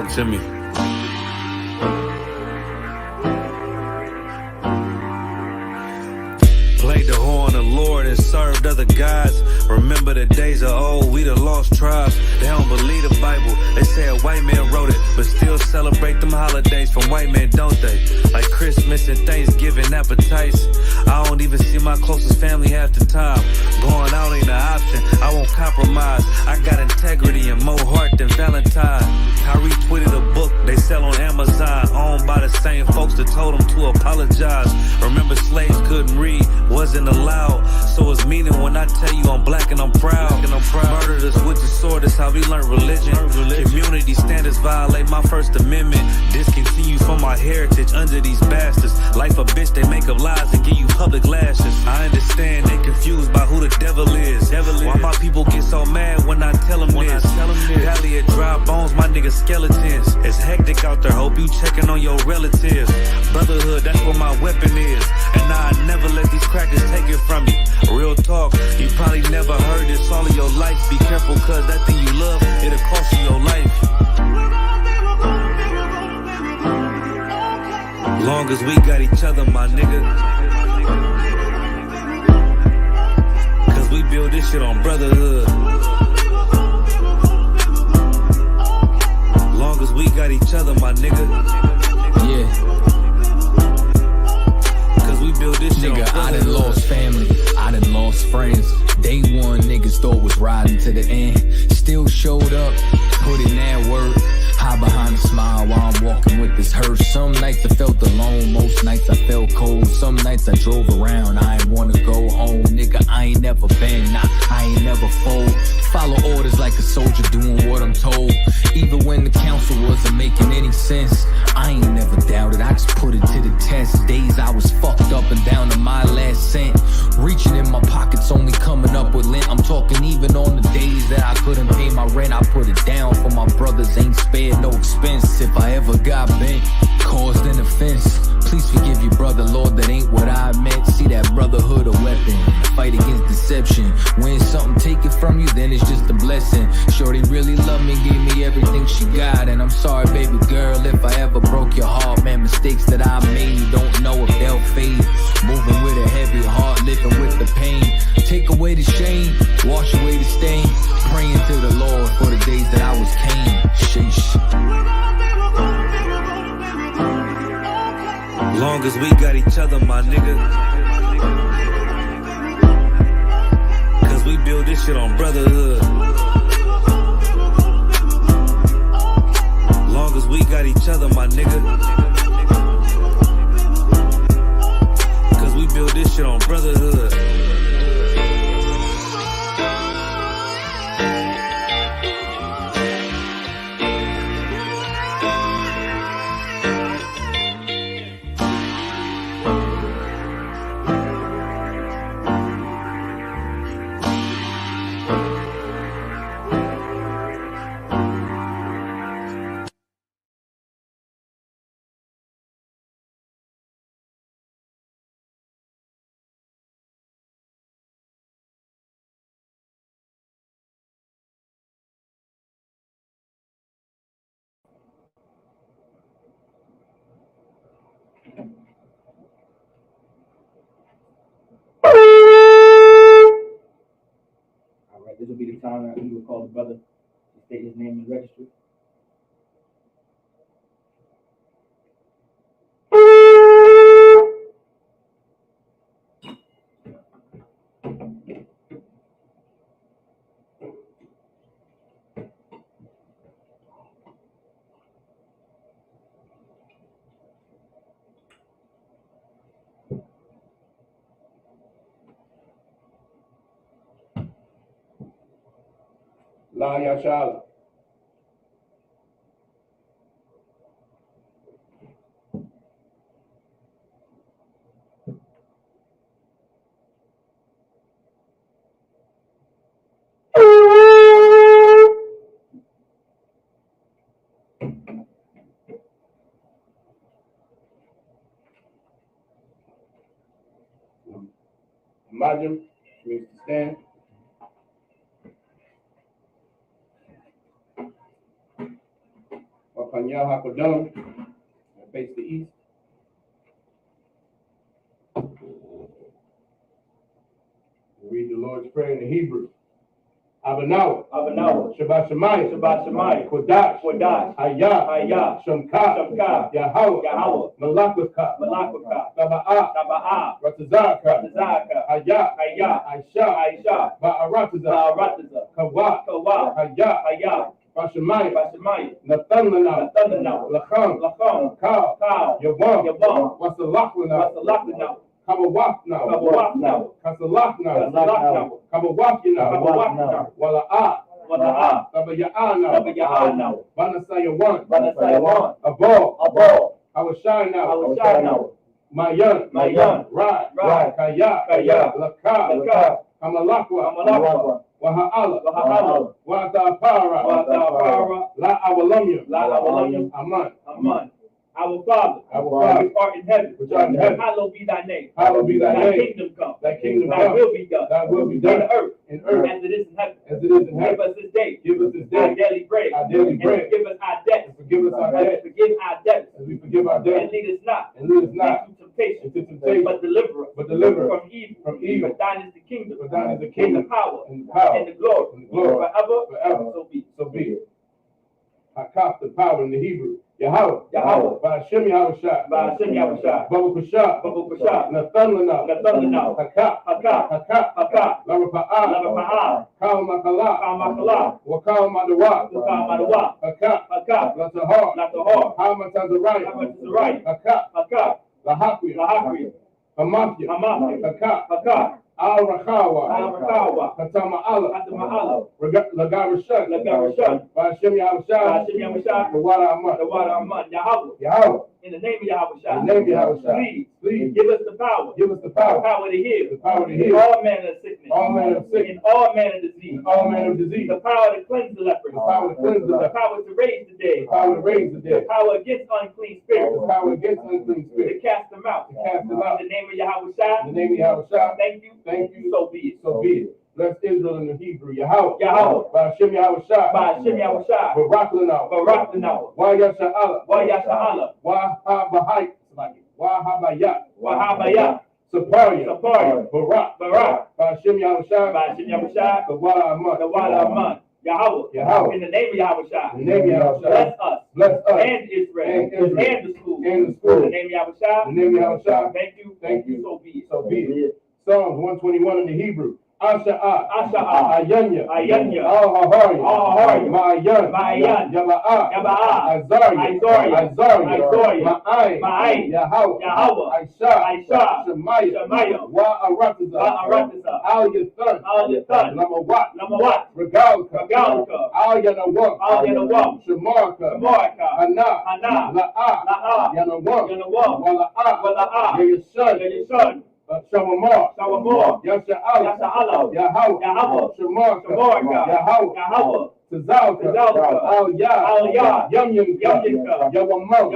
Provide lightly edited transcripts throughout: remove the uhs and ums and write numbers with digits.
it to me. Played the horn of the Lord and served other gods. Remember the days of old, we the lost tribes. They don't believe the Bible, they say a white man wrote it, but still celebrate them holidays from white men, don't they? Like Christmas and Thanksgiving appetites. I don't even see my closest family half the time. Going out ain't an option, I won't compromise. I got integrity and more heart than Valentine. Kyrie tweeted a book they sell on Amazon, owned by the same folks that told them to apologize. Remember slaves couldn't read, wasn't allowed, so it's meaning when I tell you I'm black and I'm proud. Murdered us with the sword, that's how we learned religion. Community standards violate my First Amendment. Discontinue from my heritage under these bastards. Life a bitch, they make up lies and give you public lashes. I understand they confused by who the devil is. Why my people get so mad when I tell them this? Valley of dry bones, my niggas skeletons. It's hectic out there, hope you checking on your relatives. Brotherhood, that's where my weapon is. And I never let these crackers take it from you. Real talk, you probably never heard this all of your life. Be careful, cause that thing you love, it'll cost you your life. Long as we got each other, my nigga. Cause we build this shit on brotherhood. Long as we got each other, my nigga. Yeah. Cause we build this shit Nigga, on I brotherhood. done lost family, I done lost friends. Day one, niggas thought was riding to the end. Still showed up, put in that work. Hide behind a smile while I'm walking with this hearse. Some nights I felt alone, most nights I felt cold. Some nights I drove around, I ain't wanna go home. Nigga, I ain't never been, nah, I ain't never fold. Follow orders like a soldier doing what I'm told. Even when the council wasn't making any sense, I ain't never doubted, I just put it to the test. Days I was fucked up and down to my last cent. Reaching in my pockets, only coming up with lint. I'm talking even on the days that I couldn't pay my rent. I put it down for my brothers, ain't spared no expense. If I ever got bent, caused an offense, please forgive you, brother, Lord, that ain't what I meant. See that brotherhood a weapon, fight against deception. When something taken from you, then it's just a blessing. Shorty really loved me, gave me everything she got. And I'm sorry, baby girl, if I ever broke your heart. Man, mistakes that I made, don't know if they'll fade. Moving with a heavy heart, living with the pain. Take away the shame, wash away the stain. Praying to the Lord for the days that I was Cain. Sheesh. Long as we got each other, my nigga. Cause we build this shit on brotherhood. Long as we got each other, my nigga. Cause we build this shit on brotherhood. This will be the time that we will call the brother to state his name in the registry. La Yashala. Imagine, means to stand. Panya Hakodam, and face the east. We read the Lord's Prayer in the Hebrew. Abanawa, Shabbat Shemayim, Kodash, Hayah, Shamka, Yahweh, Malakaka, Taba'ah, Ratazaka, Hayah, Aisha, Ba'arataza, Kawa, Hayah, Bashamayim, Nathanana, Lacham, Kal, Yavam, Wasalakwana, Kabawakna, Kasalakna, Kabawakina, Wala'ah, Tabaya'ana, Banasayawan, Abal, Awashana, Mayan, Rai, Kaya, Laka, Kamalakwa, Waha'ala, Wata'apara, La Awalamya, Aman. Our Father, which art in heaven, hallowed be thy name. Thy kingdom come. Thy will be done. In earth, as it is in heaven. Give us this day our daily bread. And forgive us our debts. As we forgive our debts. And lead us not into temptation, but deliver us from evil. For thine is the kingdom, and the power, and the glory, forever. So be it. Hakaf, the power in the Hebrew. Yahweh, Ba'ashem Yahushua, Babu Kusha, Nathanana, Hakaf, Larapa'ah, Kal Makala, Wakal Madawa, Hakaf, Latahar, Hamatazariah, Hakaf, Lahakri, Hamathia, Hakaf, Al-Rakawa, Katama'ala, Lagarashad, Ba'ashem Yahushua, the water Aman, Yahweh, in the name of Yahushua, please give us the power, the power to heal, all manner of sickness, and all manner of disease, the power to cleanse the lepers, the power to raise the dead, the power against unclean spirits, to cast them out, in the name of Yahushua, thank you, so be it. Bless Israel in the Hebrew. Yahweh. Ba'ashem Yahushua. Barak Wa Yasha'ala. Wahabayat. Saparia. Barak. Ba'ashem Yahushua. The water Aman. Yahweh. In the name of Yahushua. Bless us. And Israel. And the school. In the name of Yahushua. Thank you. So be it. Psalms 121 in the Hebrew. Asha'ah, Ayanya, Al-Hahari, Ma'ayan, Yaba'ah, Azariah, Ma'ayin, Yahweh, Aisha, Shemaiah, Wa'arataza, Al-Yathan, Lamawat, Regalka, Al-Yanawam, Shemarka, Hana, La'ah, Yanawam, Wala'ah, Yashun, Shawamar, Yasha'ala, Yahweh, Shemarka, Yahweh, Tazalka, Al-Yah, Yamyinka, Yawamam,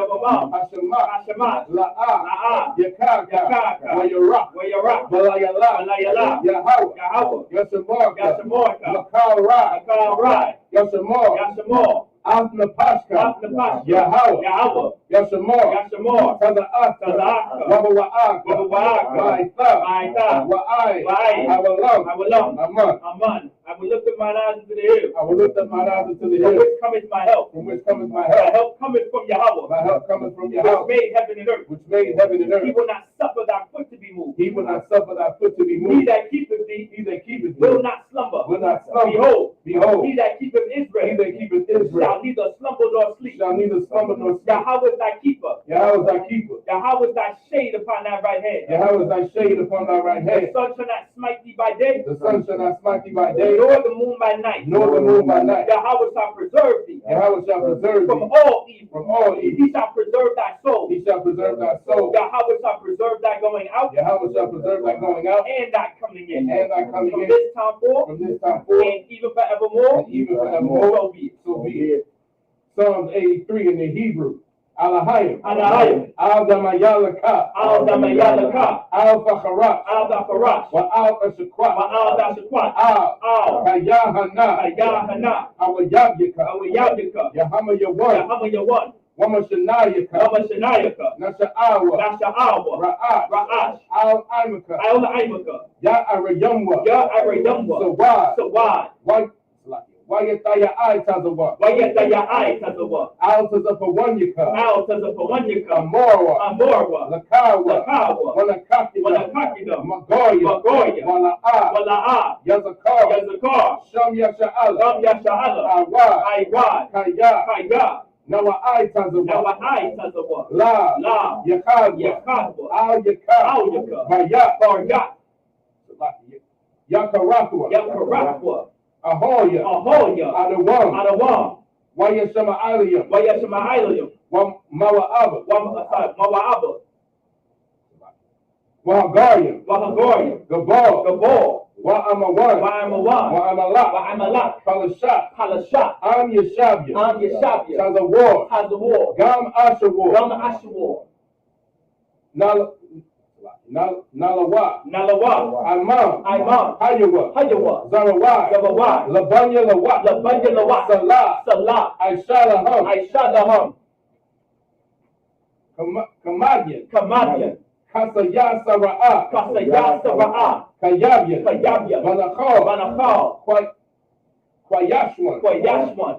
Hashemat, La'ah, Yakaka, Wayarak, Balayala, Yahweh, Yashamarka, Makal Rai, Yashamor, Asnapashka, Yahweh, Yashamor, Taza'aka, Wabawa'aka, Ma'itha, Wa'ai, Awalam, Aman. I will lift up mine eyes into the hills. From which cometh my help? My help cometh from Yahweh. Which made heaven and earth. He will not suffer thy foot to be moved. He that keepeth thee will not slumber. Behold, he that keepeth Israel shall neither slumber nor sleep. Yahweh is thy keeper. Yahweh is thy shade upon thy right hand. The sun shall not smite thee by day. Nor the moon by night. Yahweh shall preserve thee. From all evil. He shall preserve thy soul. Yahweh shall preserve thy going out. And thy coming in. From this time forth. And even forevermore. So be it. Psalms 83 in the Hebrew. Alahayim, Al-Damayalaka, Al-Fakharash, Wa-Al-Ashakwat, Al-Kayahana, Awayabyaka, Yahama Yawan, Wamashanayaka, Nasha'awa, Ra'ash, Al-Imaka, Ya'arayumwa, Sawad, Wayataya Tazawa, Altazapawanyaka, Amorwa, Lakawa, Wanakakida, Magoya, Wala'a, Yazakar, Sham Yasha'ala, Awad, Kaya, Nawa Tazawa, La, Yakadwa, Al-Yakar, Yakarakwa, Ahoya, Adawan, Wayashama Aliyam, Mawa'aba, Wahagariam, Gabal, Wa'amawan, Wa'amalak, Palashat, Am Yashabya, Tazawar, Gam Ashawar, Nalawa, Imam, Hayawa, Zarawai, Labanya Lawa, Salah, Aishalaham, Kamadian, Kasaya Sara'a, Kayabya, Banachal, Kwayashwan,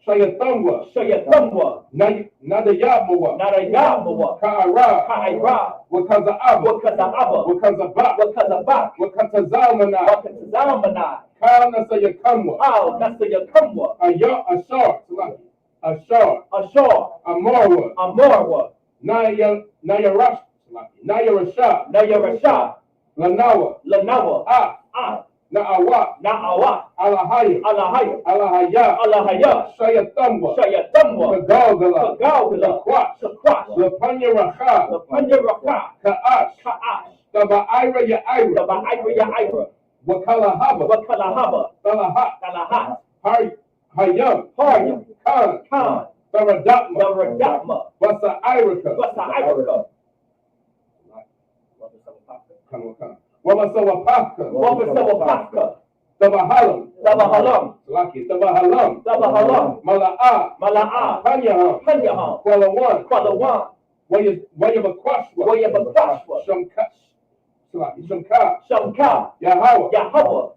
Shayathamwa, Nadayabwa, Ka'ara, Wakazabak, Wakatazalmanai, Nasayakamwa, Ashar, Amorwa, Nayarashah, Lanawa, Na'awa, Alahaya, Shayathamwa, Kagala, Shakwash, Lapanya Rakha, Ka'ash, Taba'ira Ya'ira, Wakalahaba, Talahat, Hayam, Khan, Taradatma, Wasa'iraka, Wamasawapaka, Tabahalam, Mala'a, Panyaham, Kualawan, Wayabakwashwa, Shamka, Yahawa,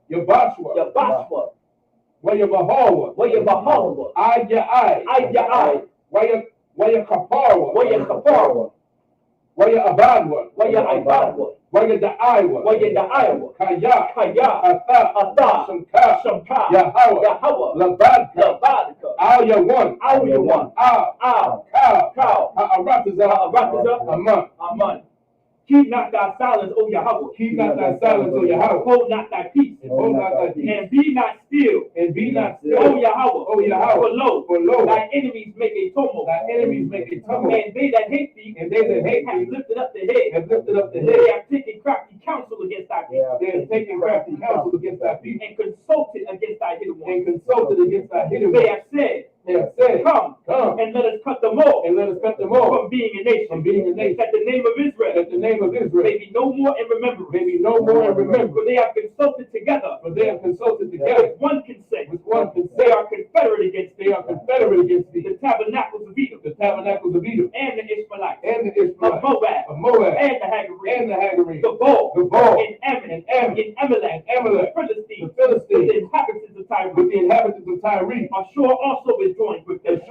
Yabashwa, Wayabahawa, Ayai, Wayakaparwa, Wayabadwa, Wayadaiwa, Kaya, Atha, Shamka, Yahawa, Labadka, Al-Yawan, Cow, Ha'arataza, Aman. Keep not thy silence, O Yahweh. Hold not thy peace. And be not still. O Yahweh. For lo, thy enemies make a tumult. And they that hate thee have lifted up the head. They have taken crafty counsel against thy people. And consulted against thy hidden ones. They have said, Come and let us cut them off from being a nation. That the name of Israel may be no more in remembrance. For they have consulted together. With one consent. They are confederate against thee. The tabernacles of Edom. And the Ishmaelites. Of Moab. And the Hagarenes. The Baal. And Ammon. And Amalek. The Philistines. The inhabitants of Tyre. Ashur also is joined with them.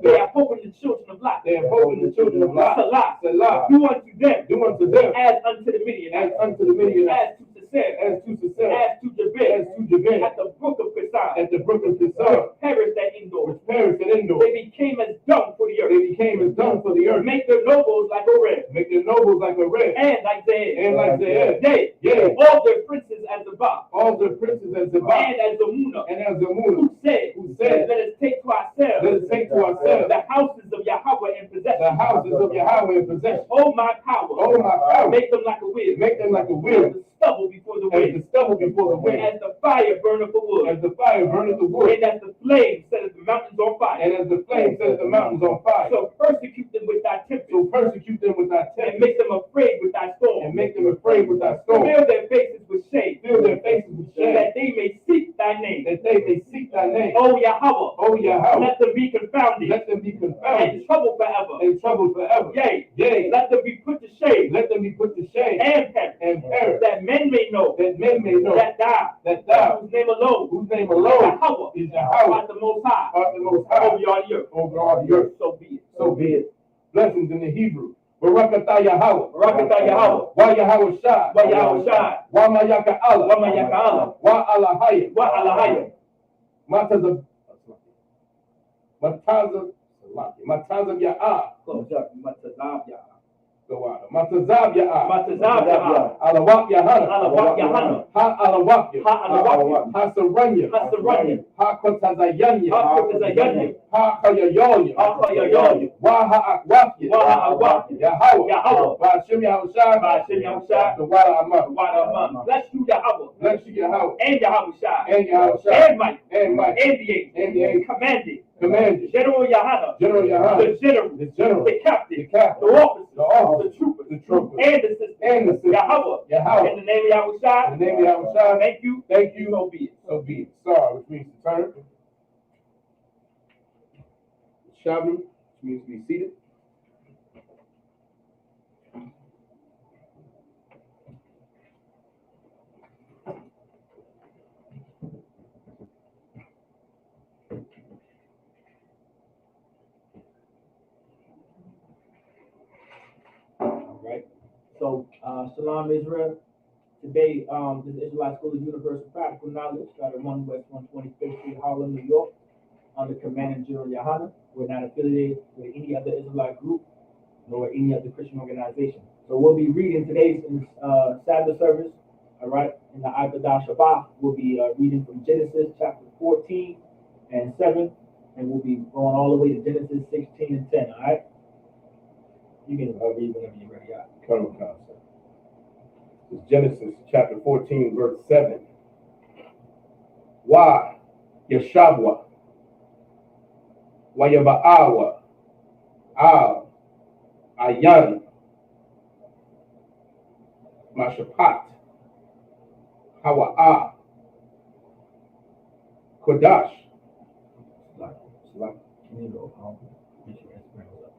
They have hope in the children of Lot. Salah. Do unto them as unto the Midianites. As to Sisera. As to Jabez. At the brook of Kissar. Which perished at Endor. They became as dung for the earth. Make their nobles like a red. And like Zeed. They. All their princes as the Ba. And as the Muna. Who said, let us take to ourselves the houses of Yahweh in possession. The houses of Yahweh in possession. Hold my power. Hold my power. Make them like a wheel. Make them like a wheel. As the stubble before the As wind. the stubble before the wind. As the fire burneth the wood. As the fire burneth the wood. And as the flame setteth the mountains on fire. And as the flame setteth the mountains on fire. So persecute them with thy tempest. So persecute them with thy And tempest. make them afraid with thy storm. And make them afraid with thy storm. Fill their faces with shame. Fill their faces with shame. That they may seek thy name. That they may seek thy name. O Yahweh. O Yahweh. Let them be confounded. Let them be confounded. And troubled forever. And troubled forever. Yea. Yea. Let them be put to shame. Let them be put to shame. And perish. And perish. That men may know. That men may know. That thou. Whose name alone. Whose name alone. Yahweh. Is Yahweh. Art the most high. Art the most high. Over all the earth. Over all the earth. So be it. So be it. Blessings in the Hebrew. Barakatah Yahweh. Barakatah Yahweh. Wa Yahweh Shai. Wa Yahweh Shai. Wa Mayaka Allah. Wa Mayaka Allah. Wa Alahaya. Wa Alahaya. Mataza Ya'ah. Close up. Matazab Yah. Go out. Matazab Ya'ah. Matazab Yah. Alawak Yahana. Alawak Yahana. Ha Alawak. Ha Alawak. Ha Saranya. Ha Saranya. Ha Kotazayanya. Ha Kotazayanya. Ha Kayayonya. Ha Kayayonya. Wa Ha'akwafya. Wa Ha'akwafya. Yahweh. Yahweh. Ba'ashem Yahushai. Ba'ashem Yahushai. The Wada Amah. Wada Amah. Bless you, Yahweh. Bless you, Yahweh. And Yahweh Shai. And Yahushai. And Mike. And Mike. And the angel. And the angel. Commanded. General Yahana. General Yahana. The general. The general. The captain. The captain. The officer. The officer. The trooper. The trooper. And the sister. And the sister. Yahweh. Yahweh. In the name of Yahweh Shai. In the name of Yahweh Shai. Thank you. Thank you. So be it. So be it. Sar, which means to turn. Shavu, which means to be seated. Right. So, Shalom Israel. Today, this Israelite School of Universal Practical Knowledge got at 1 West 125th Street, Harlem, New York, under Command and General Yahana. We're not affiliated with any other Israelite group nor any other Christian organization. So we'll be reading today's Sabbath service, all right, in the Avodah Shabbat. We'll be reading from Genesis chapter 14 and 7, and we'll be going all the way to Genesis 16 and 10, all right? You can read whenever you're ready. Come on, concept. It's Genesis chapter 14, verse 7. Wa Yeshavwa. Wa Yaba'awa. Al. Ayan. Mashapat. Hawa'a. Kodash. Can you go? Make sure it's bring it up.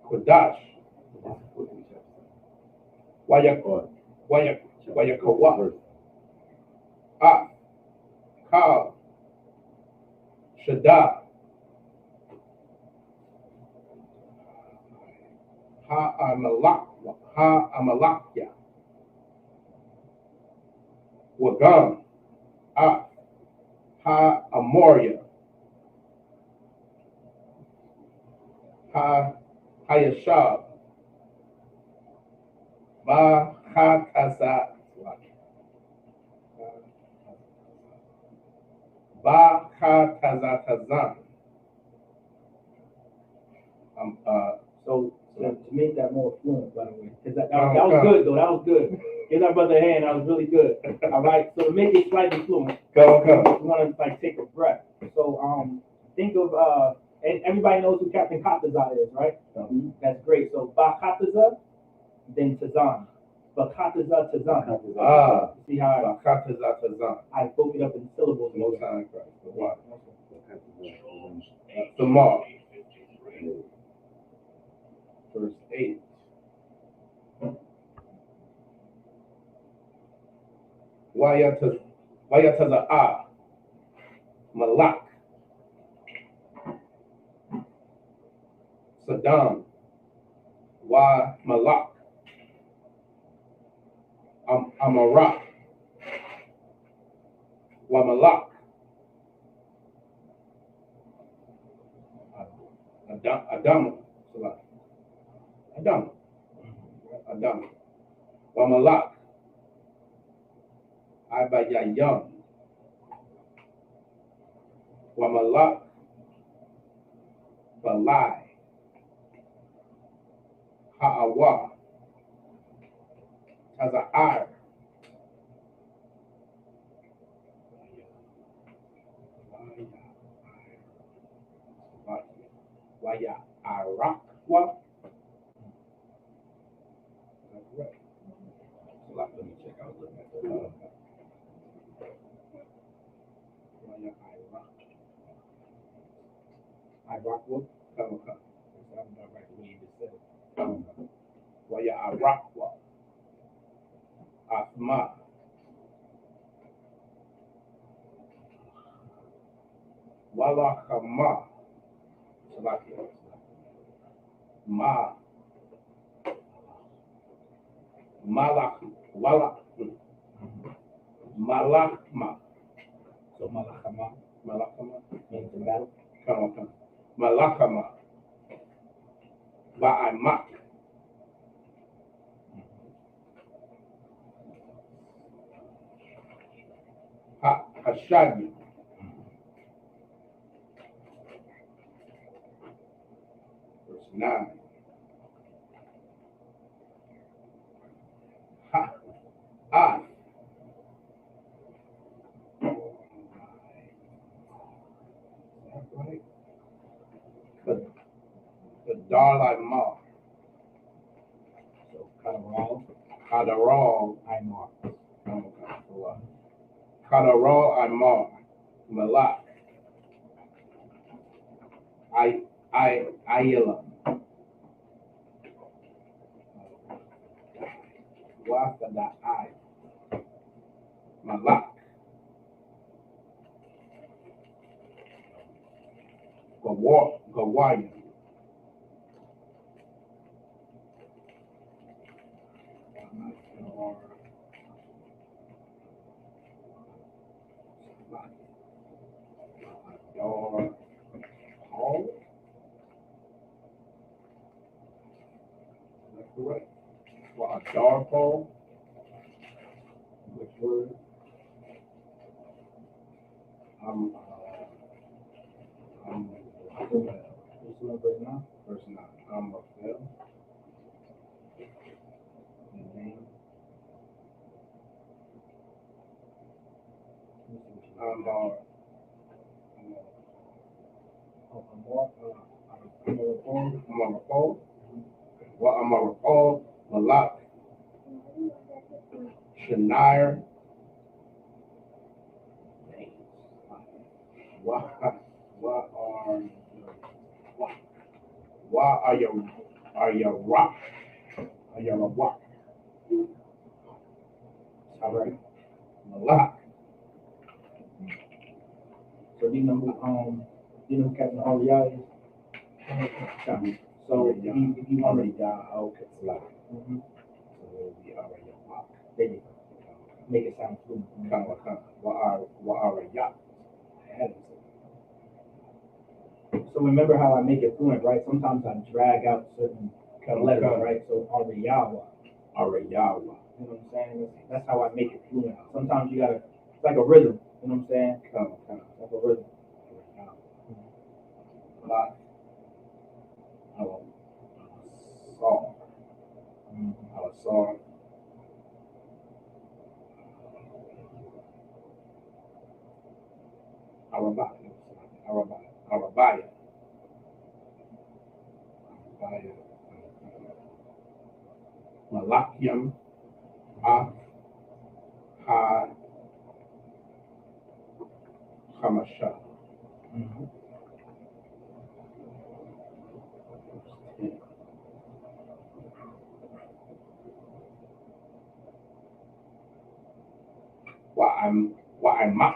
Kodash. Wayakowa. Ah. Ka. Shada. Ha-amalakya. Wagam. Ah. Ha-amoria. Ha-hayashab. Ba-ha-kaza. Ba-ha-kazatazan. So to make that more fluent, by the way, because that was good though. That was good. Give that brother a hand. That was really good. All right. So to make it slightly fluent, Go. you want to like take a breath. So think of and everybody knows who Captain Kataza is, right? Mm-hmm. That's great. So Ba Kataza, then Tazan. Ba Kataza Tazan. See how I broke it up in syllables. Most High in Christ. Samar. Verse 8. Wayataza'a. Malak. Saddam. Wa Malak. Amarak. Wa Malak. Adama. Wamalak. Abayayam. Wamalak. Balai. Ha'awa. Taza'ar. Waya Arakwa. That's right. Let me check out. Look at the Waya Irakwa. Come. I'm not right the way you just said it. Waya Arakwa. Asma. Walakama. Ma. Malak. Walak. Malakma. So Malakama means the battle. Come. Malakama. Ba'amak. Hashadi. Verse 9. Right. The Darla Ma. So Kadaral Imar. Kadaral Imar. Malak. Ayala. Wasada I. Malak. Gawaya. Paul. Is that correct? Well, a dark Paul. Which word? Verse 9. I'm a fail. I'm a Malak. Shanair. What are your rock? Are you a rock? All right. Malak. So do you know who Captain Ariel is? So if you want to okay, Malak. So we are your rock. Make it sound fluent. What are your So remember how I make it fluent, right? Sometimes I drag out certain letters, right? So Ariyawa. Ariyawa. You know what I'm saying? That's how I make it fluent. Sometimes you gotta, it's like a rhythm. You know what I'm saying? Like a rhythm. Our song. Arabaya. Malakiam. Hamasha. Wa'amak.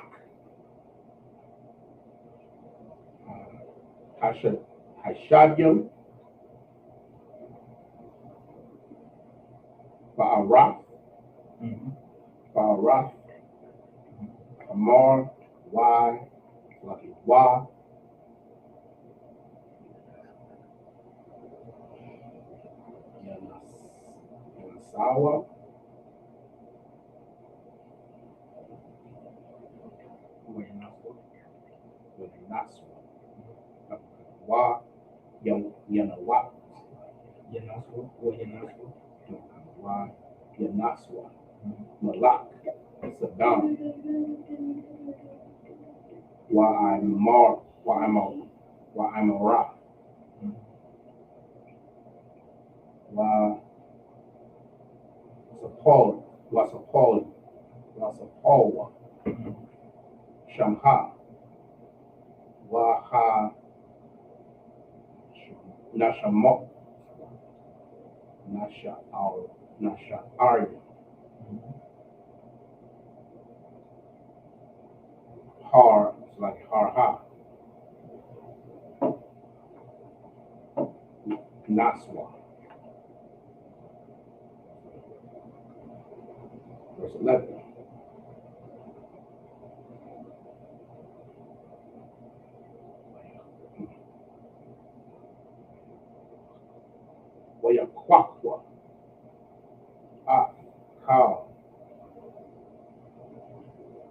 Hashadyam. Ba'araf. Amar. Lucky. Sawa, Yanaswa, Wa, Yanawa, Wa, Yanaswa, Malak, Saddam, Wa Amara, Wa Sapalwa, Shamha, Waha, Nashamok, Arya, Har, it's like Harha, Naswa. Verse 11. Wayakwakwa, Kal,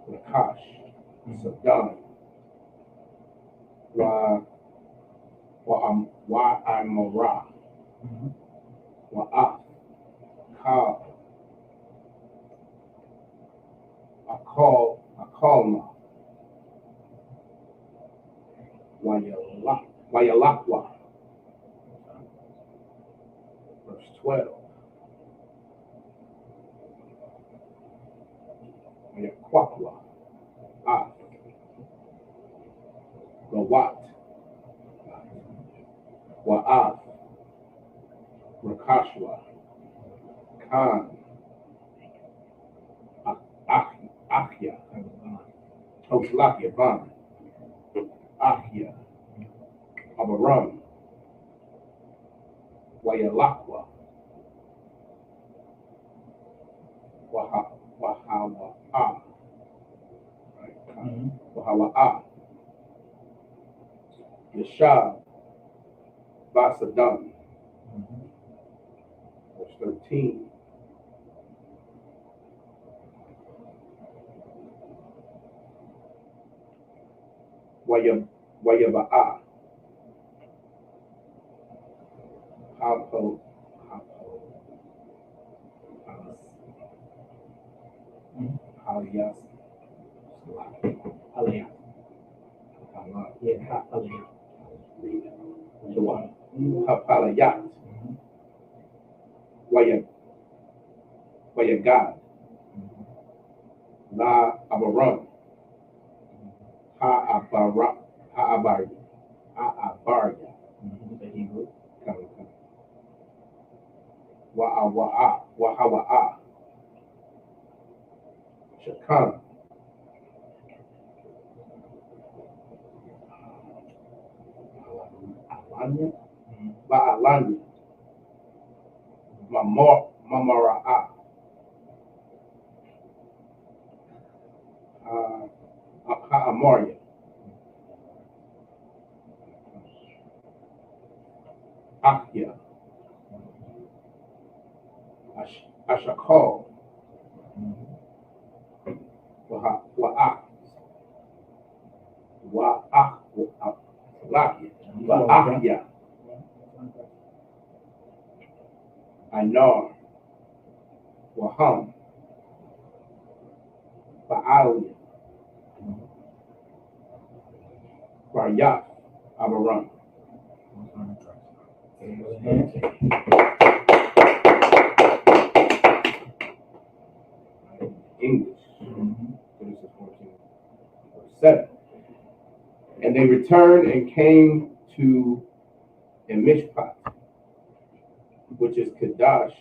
Nakash, Saddam, Amara, Wa'af, Kal, Akalma, Wayalakwa. Verse 12. Wayakwakwa, Gawat, Wa'af, Rakashwa, Khan, Achya, Oslakia, Ban, Achya, Abaram, Wayalakwa, Wahawa'a, Wahawa'a, Yashab, Basadam, verse 13. Wayaba'a, Hapo, Halyas, Halyas, Hapalayat, Wayagad, La Abaram, Ha'abarya, Wahawa'a, Shakan, Ba'alanya, Mamara'a, Ha'amoria, Achya, Ashakal, Wa'achya, Anar, Waham, Ba'alia, Baryat, Abaram. English, Genesis 14, verse 7. And they returned and came to Mishpat, which is Kadesh,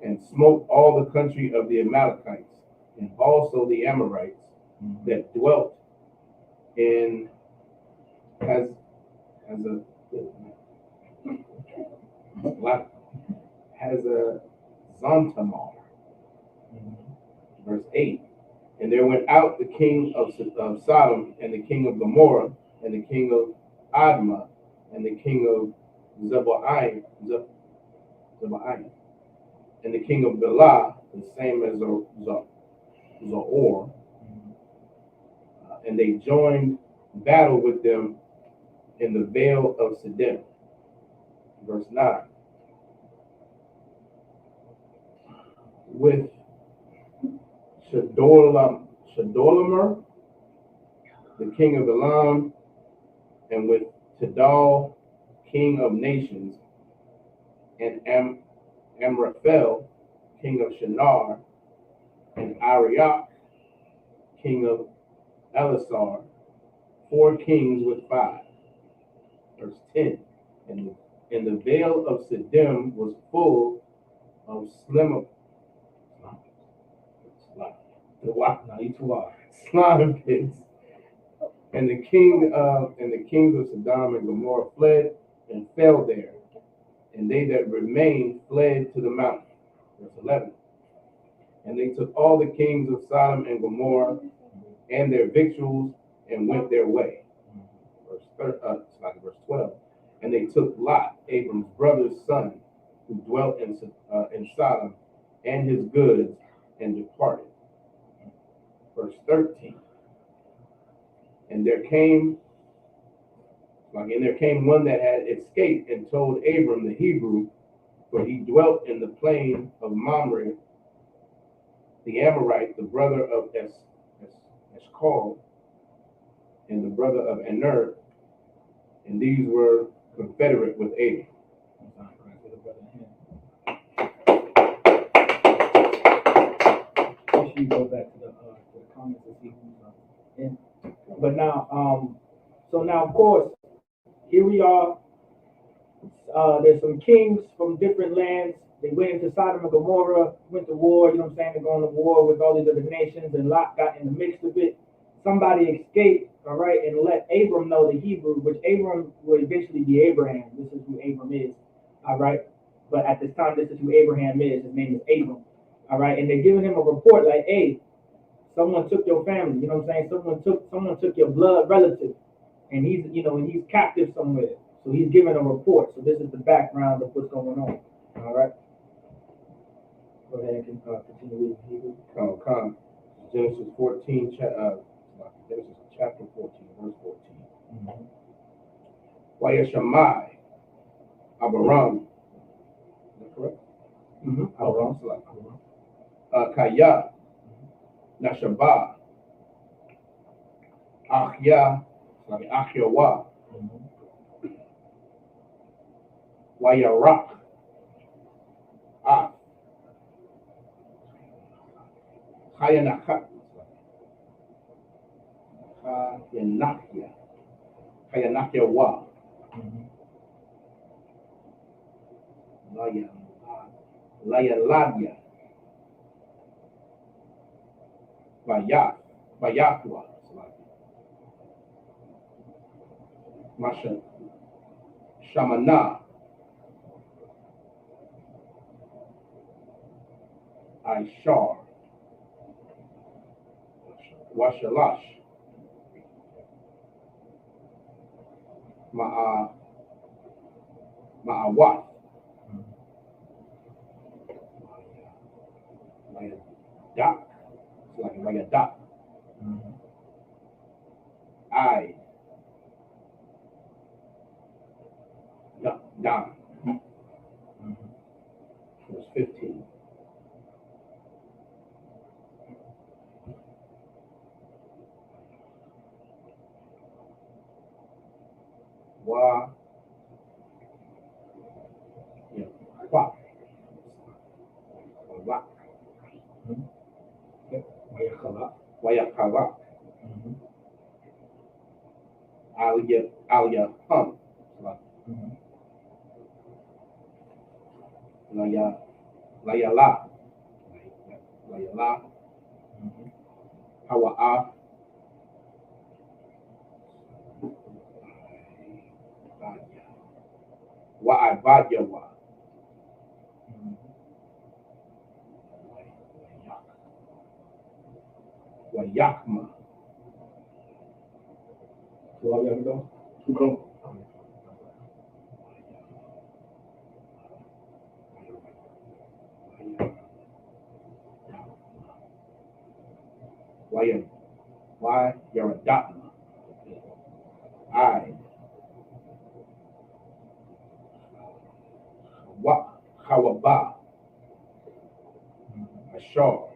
and smote all the country of the Amalekites, and also the Amorites that dwelt in Zontamar. Verse 8. And there went out the king of Sodom, and the king of Gomorrah, and the king of Admah, and the king of Zeboim, and the king of Bela, the same as Zoar, and they joined battle with them in the Vale of Siddim. Verse 9. With Shadolamer, the king of Elam, and with Tidal, king of nations, and Amraphel, king of Shinar, and Arioch, king of Elasar, 4 kings with 5. Verse 10. And the Vale of Siddim was full of slime pits. And the kings of Sodom and Gomorrah fled and fell there. And they that remained fled to the mountain. Verse 11. And they took all the kings of Sodom and Gomorrah and their victuals and went their way. Verse 12. And they took Lot, Abram's brother's son, who dwelt in Sodom, and his goods, and departed. Verse 13. And there came one that had escaped and told Abram the Hebrew, for he dwelt in the plain of Mamre, the Amorite, the brother of Eshcol, and the brother of Aner, and these were confederate with Abram. Make sure you go back to the comments and see who's in. But now, so now of course, here we are. There's some kings from different lands. They went into Sodom and Gomorrah, went to war, you know what I'm saying? They're going to war with all these other nations, and Lot got in the mix of it. Somebody escaped, all right, and let Abram know the Hebrew, which Abram will eventually be Abraham. This is who Abram is, all right? But at this time, this is who Abraham is. His name is Abram, all right? And they're giving him a report like, hey, someone took your family, you know what I'm saying? Someone took your blood relative, and he's, and he's captive somewhere. So he's giving a report. So this is the background of what's going on, all right? Go ahead and continue reading Hebrew. Genesis 14, Genesis chapter 14, verse 14. Wayashamai, Abaram. Is that correct? Abaram. Kaya, Nashabah, Achyawa, Wayarak, Hayanaka, Hayanakia wa, Layaladia, Bayakwa, Masha, Shamana, Aishar, Washalash, Ma'awat, Mayadak, it's like Mayadak, I, Dam, verse 15. Wa, Wa, Wayakala, Alia Hum, Layala, Hawa'a, Wa'abadyawa, Wayakma. So all we have to go? Go. Why you're a doctor. I. What? How about? Ashore.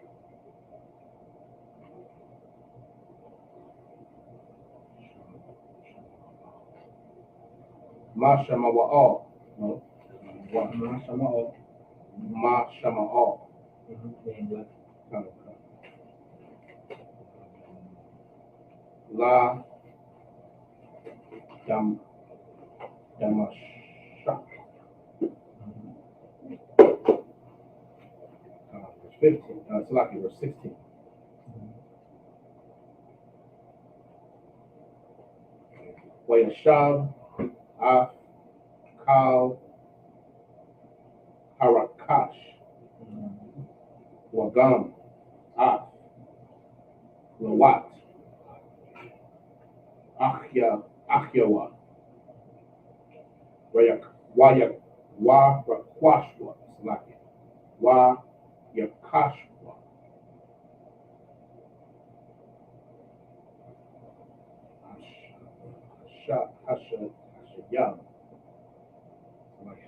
Mashama'al. No. What? Mashama'al. Mashama'al. La Damashak. 15. It's like verse 16. Wayashab Af Kal Harakash Wagam Af Lawat Akhyawa Wayakwashwa Yakashwa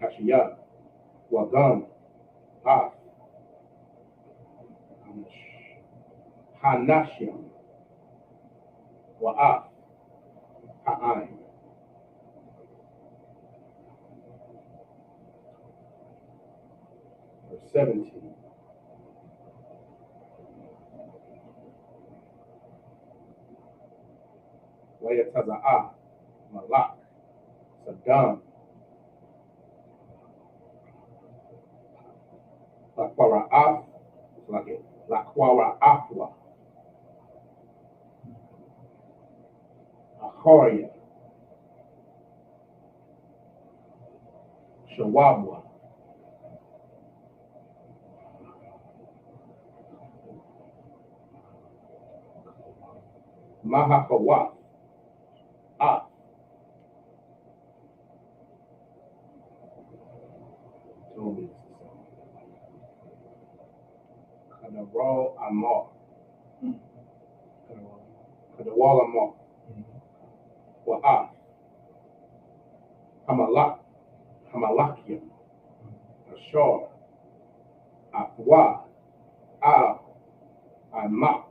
Hashiyah Wagam Af Hanashim Wa'af Ha'ain. Verse 17. Wayataza'ah Malak Saddam Lakwara'af Lakwara'afwa Ahoria Shawabwa Mahakawa Af Kadawal Amar Kadawal Amar Wa'af Hamalakia Ashor Afwa Al Amak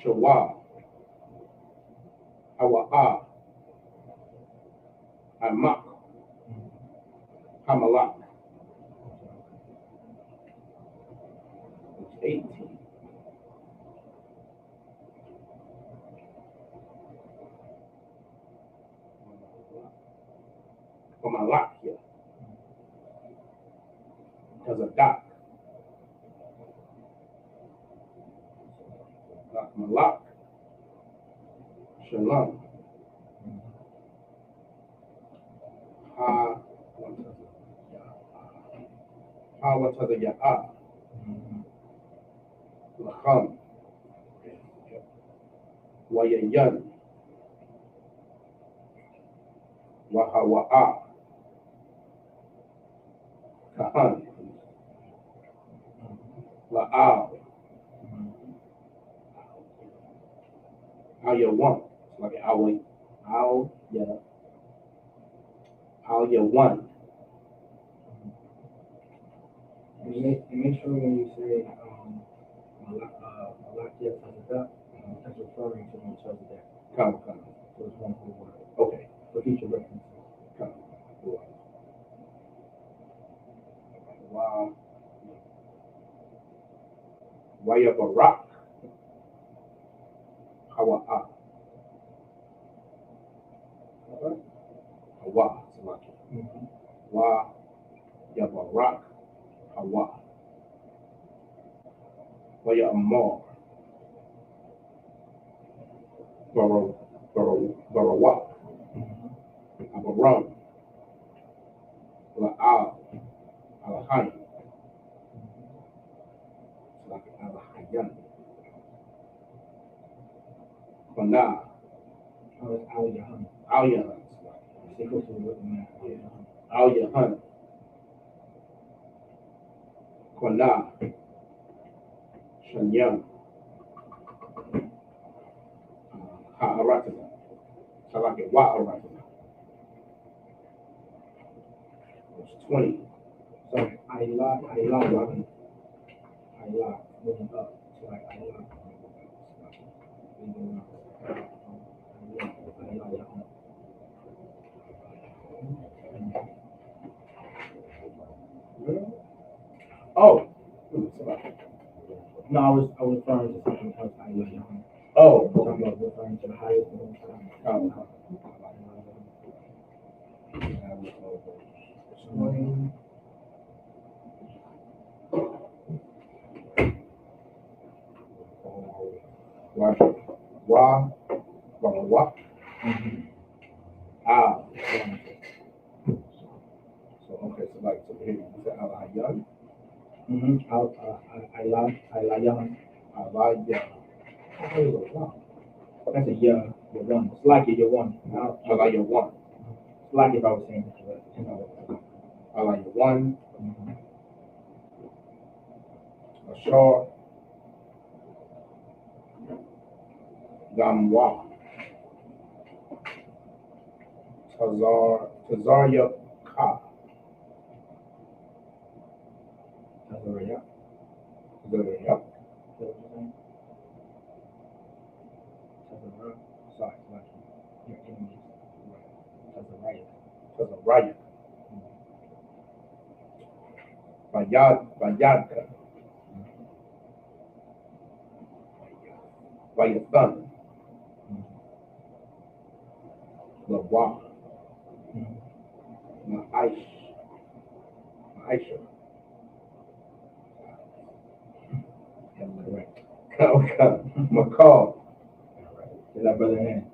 Shawab Hawa'a Amak Hamalak. 18. Hamalakia Tazadak Malak Shalom Hawatazaya'a Lacham Wayayan Wahawa'a Kahan La'al Ayawan. Like Ayawan. And make sure when you say Malakia Tazadak, that's referring to Melchizedek. Come. So it's one whole word. Okay. For future reference. Come. Wow. Wayabarak. Hawa'a. Hawa. Wa Yabarak. Hawa. Waya Amar. Barawak. Abaram. La'al. Alahayan. Alahayan. Kona. Al-Yahan. Al-Yahan. Al-Yahan. Kona. Shanyam. Ha'aratana. Salaki wa'aratana. Verse 20. So Ayla, moving up. So like Ayla. Oh. No, I was referring to something else. Oh. Talking about referring to the highest and most high. So okay, so like so here you say Al-Hayyan. Ayla. That's a you're one. It's like you're one. Al-Hayyan one. It's like if I was saying that. Al-Hayyan one. Ashar. Gamwa. Tazarya Ka. Tazarya. Sorry, like your enemies. Tazarya. Vayadka. Vayathan. Lawa. Ma'aisha. Correct. Macaw. Is that brother hand?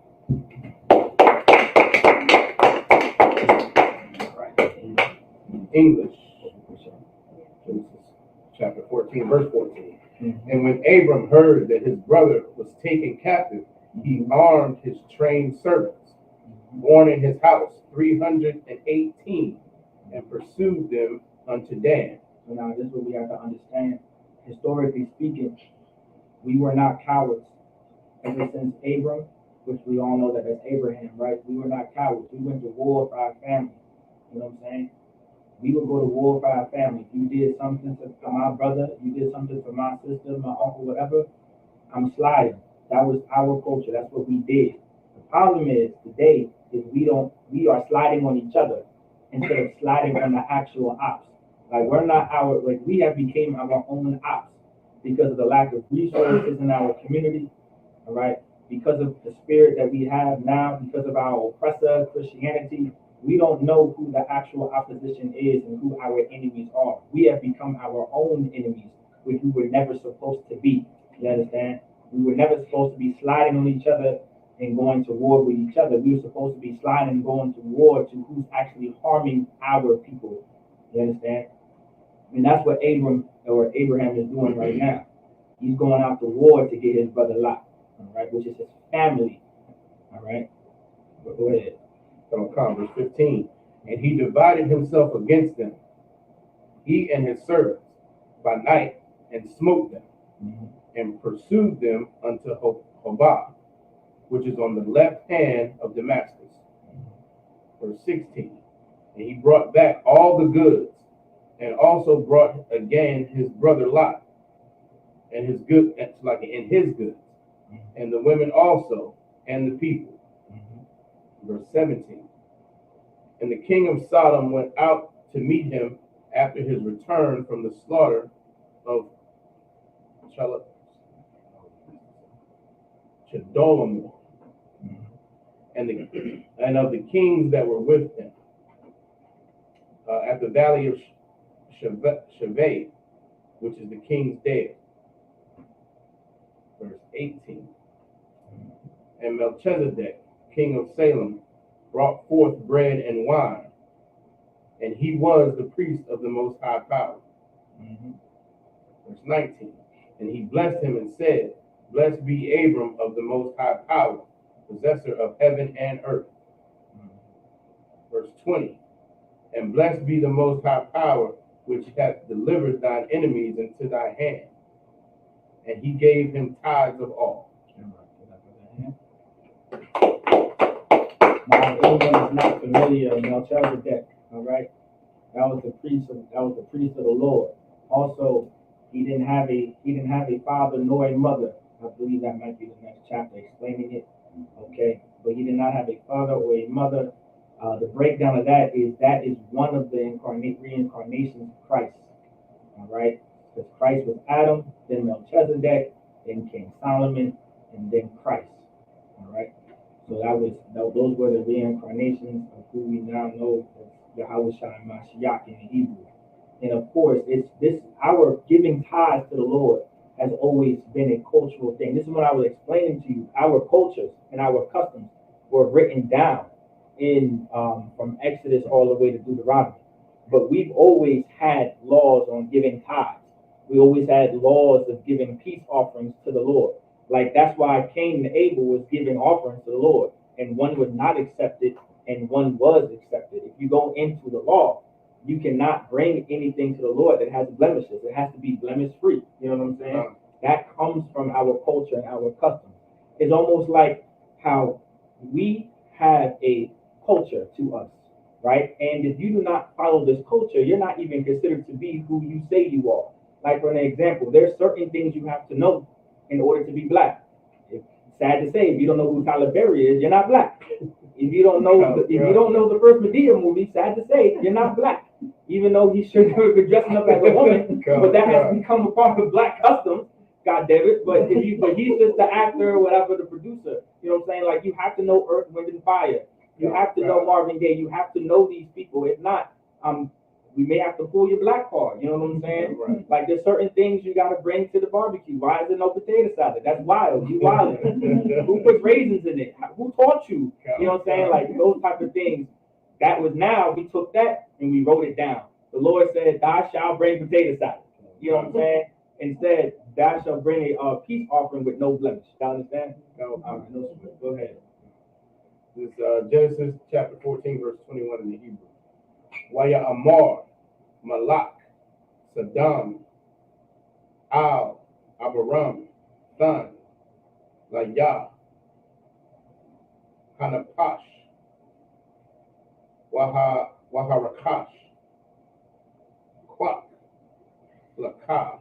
English. Genesis chapter 14, verse 14. And when Abram heard that his brother was taken captive, he armed his trained servants, born in his house, 318, and pursued them unto Dan. So now this is what we have to understand. Historically speaking, we were not cowards. Ever since Abram, which we all know that that's Abraham, right? We were not cowards. We went to war for our family. You know what I'm saying? We would go to war for our family. If you did something to my brother, you did something to my sister, my uncle, whatever, I'm sliding. That was our culture. That's what we did. The problem is today is we are sliding on each other instead of sliding on the actual ops. Like we have became our own ops because of the lack of resources in our community, all right? Because of the spirit that we have now, because of our oppressor Christianity, we don't know who the actual opposition is and who our enemies are. We have become our own enemies, which we were never supposed to be. You understand? We were never supposed to be sliding on each other and going to war with each other. We were supposed to be sliding and going to war to who's actually harming our people. You understand? And that's what Abraham is doing right now. He's going out to war to get his brother Lot, all right, which is his family. All right. But go ahead. Verse 15. And he divided himself against them, he and his servants, by night, and smote them, and pursued them unto Hobah, which is on the left hand of Damascus. Verse 16. And he brought back all the goods, and also brought again his brother Lot, and his goods, and the women also, and the people. Verse 17. And the king of Sodom went out to meet him after his return from the slaughter of Chedorlaomer, and of the kings that were with him, at the valley of Shaveh, which is the king's Dale. Verse 18. And Melchizedek, king of Salem, brought forth bread and wine, and he was the priest of the Most High Power. Verse 19. And he blessed him and said, Blessed be Abram of the Most High Power, possessor of heaven and earth. Verse 20. And blessed be the Most High Power, which hath delivered thine enemies into thy hand. and he gave him tithes of all. Now, if anyone is not familiar, Melchizedek, all right, that was the priest of the Lord. Also, he didn't have a father nor a mother. I believe that might be the next chapter explaining it. Okay, but he did not have a father or a mother. The breakdown of that is one of the reincarnations of Christ. All right, because Christ was Adam, then Melchizedek, then King Solomon, and then Christ. All right. So those were the reincarnations of who we now know as Yahweh Shai Mashiach in Hebrew. And of course, our giving tithes to the Lord has always been a cultural thing. This is what I was explaining to you. Our cultures and our customs were written down in from Exodus all the way to Deuteronomy. But we've always had laws on giving tithes. We always had laws of giving peace offerings to the Lord. Like, that's why Cain and Abel was giving offerings to the Lord, and one was not accepted and one was accepted. If you go into the law, you cannot bring anything to the Lord that has blemishes. It has to be blemish free. You know what I'm saying? That comes from our culture and our customs. It's almost like how we have a culture to us, right? And if you do not follow this culture, you're not even considered to be who you say you are. Like, for an example, there's certain things you have to know in order to be black. It's sad to say, if you don't know who Tyler Perry is, you're not black. If you don't know the first Medea movie, sad to say, you're not black. Even though he should have been dressing up as a woman, but that has become a part of black customs. God damn it! But he's just the actor or whatever, the producer. You know what I'm saying? Like, you have to know Earth, Wind, and Fire. You have to know Marvin Gaye. You have to know these people. If not, we may have to pull your black card. You know what I'm saying? Right. Like, there's certain things you got to bring to the barbecue. Why is there no potato salad? That's wild. You wild. Who put raisins in it? Who taught you? You know what I'm saying? Like, those type of things. That was now, we took that and we wrote it down. The Lord said, thou shalt bring potato salad. You know what I'm saying? Instead, thou shalt bring a peace offering with no blemish. You understand? No, go ahead. This is Genesis chapter 14, verse 21 in the Hebrew. Waya Amar, Malak, Saddam, Al, Abiram, Than, Layah, Hanapash, Waharakash, Quak, Lakah.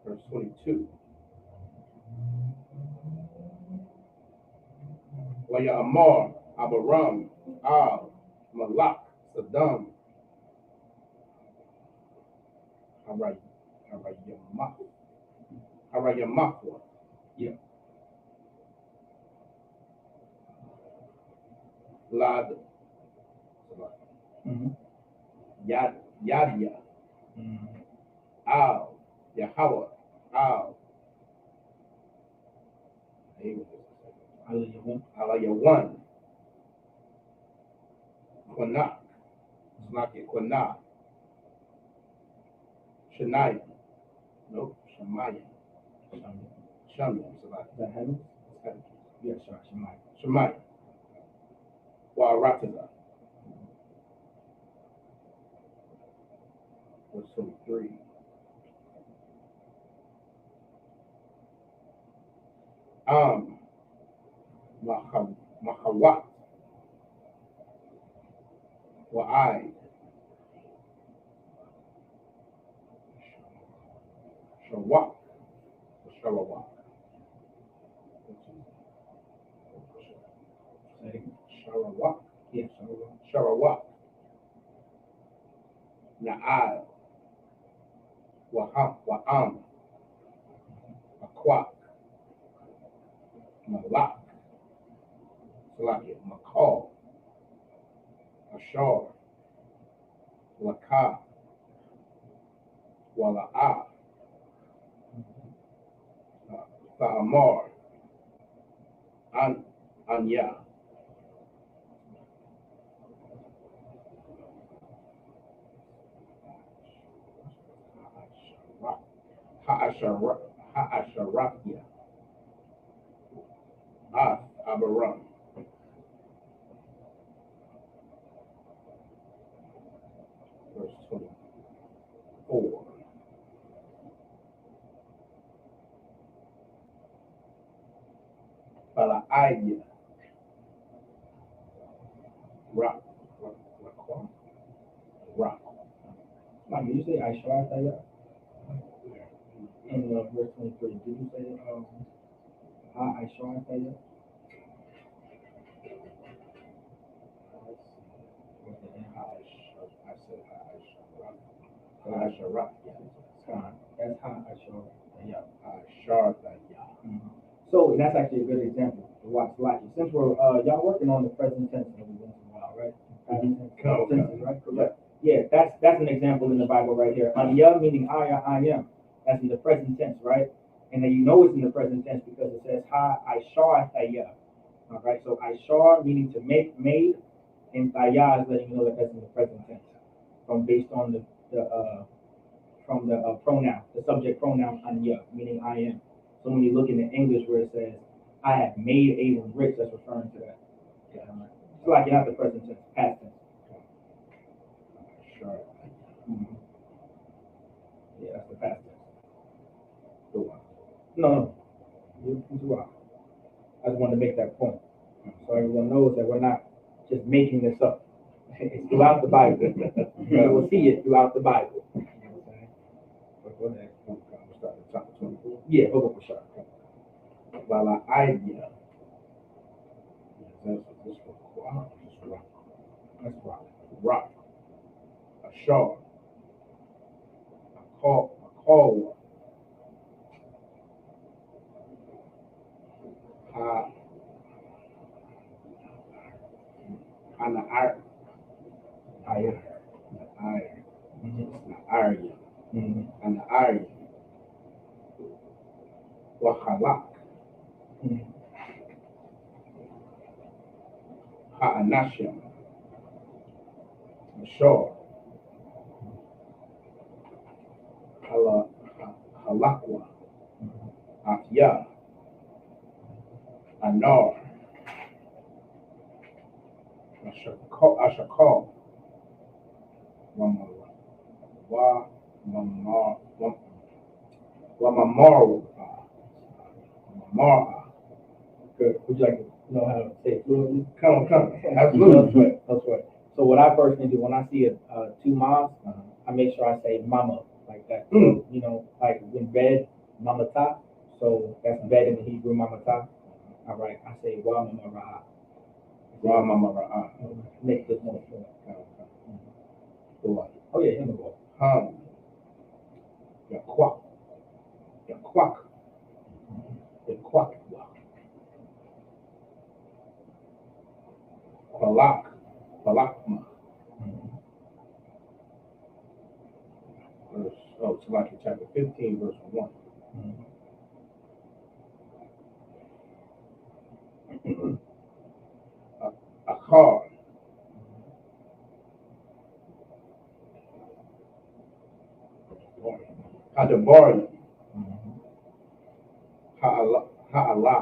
Verse 22. Waya Amar, Abiram, Al, Malak, Saddam, Harayamakwa. Yeah. Lad, Yadia, Al, Yahweh, Al, Alayawan, Quanak, Quanak, Shania, no, Shemaya, Shemaya, Is that heaven? Yeah, sure, Shemaya, Warataza. Verse 23. Mahawat, Wa'ai, Shawak, Shawak, Sharawak, Yeah, Sharawak, Na'al, Wa'am, Aquak, Malak, Makal, Ashar, Lakah, Wala'ah, Sa'amar, Anya, Ha'asharakia, Abiram. Verse 24. idea. Rock. Like, did you say I shall say that? In verse 23, did you say I shall say that? I shall rock. That's how I shall. Yeah. So that's actually a good example to watch like since we're y'all working on the present tense every once in a while, right? Present tense, right? Correct. Yeah, that's an example in the Bible right here. Anya meaning I am. That's in the present tense, right? And then you know it's in the present tense because it says ha I shall taya. All right, so I shall meaning to make, made, and taya is letting you know that that's in the present tense. Based on the pronoun, the subject pronoun anya, meaning I am. So when you look in the English where it says, I have made Abram rich, that's referring to that. Yeah, it's like you have the present tense, past tense. Sure. Mm-hmm. Yeah, that's the past tense. No. I just wanted to make that point. So everyone knows that we're not just making this up. It's throughout the Bible. You will see it throughout the Bible. You know what I'm saying? But go ahead. We'll start at chapter 24. Yeah, go for sure. Well, idea. That's rock. Rock. A shard. A call. And the iron. And the iron. Wahalak. Ha'anashim. Shore. Halakwa. Afya. Anar. Ashakal. Mamara. Good. Would you like to know how to say it fluently? Come. Absolutely. That's right. So what I personally do when I see two moms, I make sure I say mama like that. So, you know, like in bed, mama ta. So that's bed in the Hebrew, mama ta. All right. I say wa mama ra'a. Wa mama ra'a. Make this more fluent. Oh yeah, him go. Yaquak. Balakma. Salaki chapter 15, verse 1. A car. Hadabari. Ha'ala.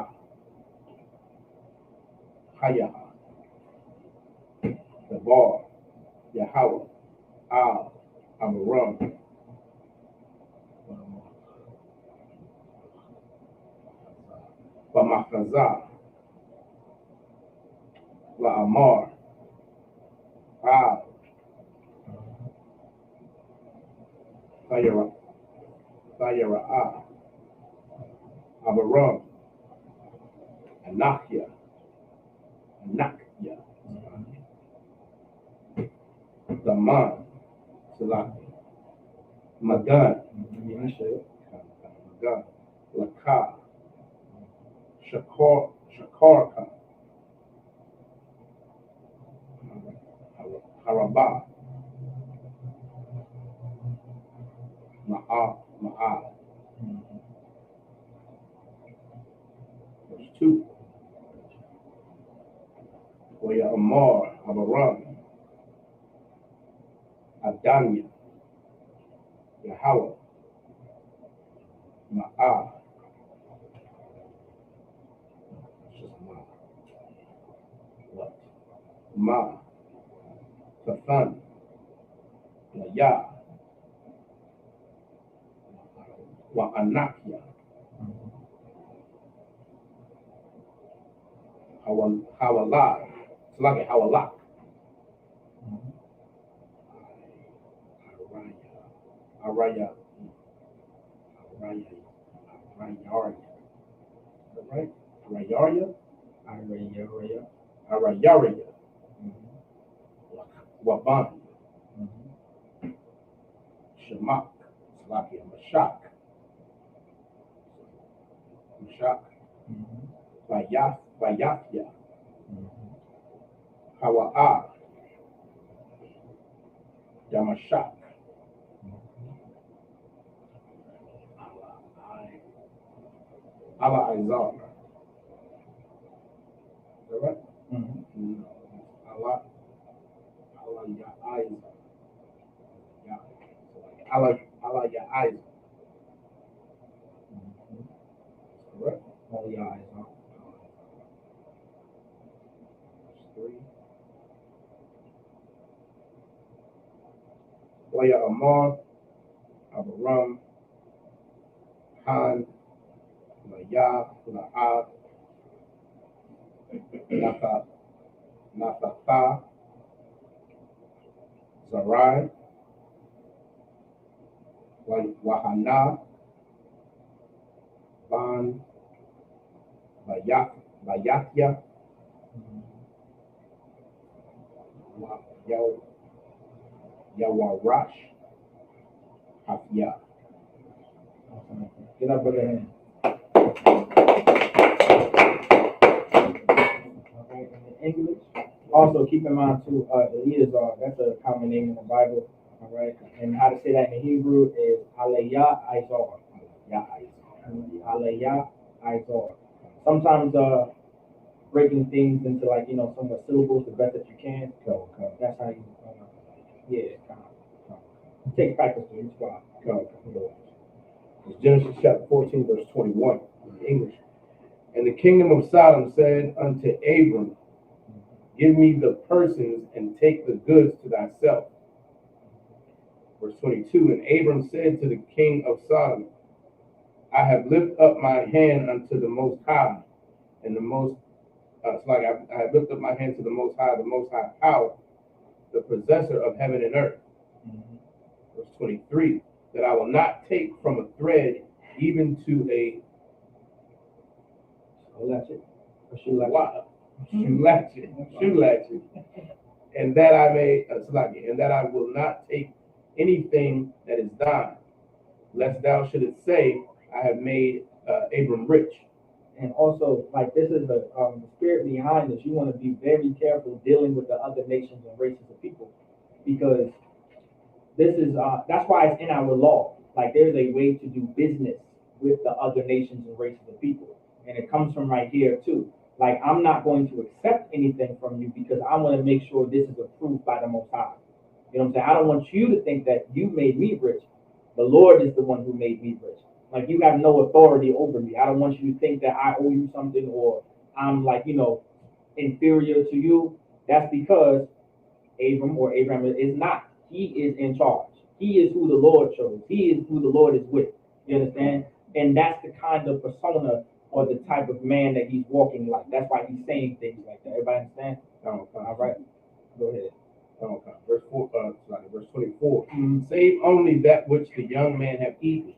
Hayaha. The bar. Yahweh. Amaram. Bamakaza. La'amar. Sayara'ah. Amaram. Anakya. Zaman. Salaki. Magan. Laka. Shakarka. Harabah. Ma'al. There's two. Waya Amar, Abaram, Adanya, Yahweh, Ma'al. It's just Ma. Tafan. Ya. Wa Anakya. Hawala. It's like Hawala. Araya. Arayaria. Is that right? Arayaria? Arayaria. Waban. Shamak. Salakia. Mashak. Vayafya. Hawa'a. Damashak. Ala Izar. Is that right? No. Ala Ya'izar. Ala Ya'izar. Correct? Ala Ya'izar. 3. Waya Amar. Abaram. Han. Laya. La'ad. Nathatha. Zarai. Wahana. Ban. Bayatya. Yawarash. Hafya. Get up with your hand. Okay, in English. Also, keep in mind too, Eleazar, that's a common name in the Bible. All right, and how to say that in Hebrew is Aliyah Izar. Aliyah Izar. Sometimes breaking things into like somewhat syllables the best that you can. So that's how you take practice to each one. It's Genesis chapter 14, verse 21 in English. And the kingdom of Sodom said unto Abram, give me the persons and take the goods to thyself. Verse 22, and Abram said to the king of Sodom, I have lifted up my hand unto the Most High, and the Most, I have lifted up my hand to the Most High power, the possessor of heaven and earth. Verse 23, that I will not take from a thread even to a shoe latchet, and that I may, and that I will not take anything that is thine, lest thou shouldest say, I have made Abram rich. And also, like this is the spirit behind this. You want to be very careful dealing with the other nations and races of people, because this is that's why it's in our law. Like there's a way to do business with the other nations and races of people, and it comes from right here too. Like I'm not going to accept anything from you because I want to make sure this is approved by the Most High. You know what I'm saying? I don't want you to think that you made me rich. The Lord is the one who made me rich. Like you have no authority over me. I don't want you to think that I owe you something or I'm like, inferior to you. That's because Abraham is not. He is in charge. He is who the Lord chose. He is who the Lord is with. You understand? And that's the kind of persona or the type of man that he's walking like. That's why he's saying things like that. Everybody understand? All right. Go ahead. Verse 24. Save only that which the young man have eaten,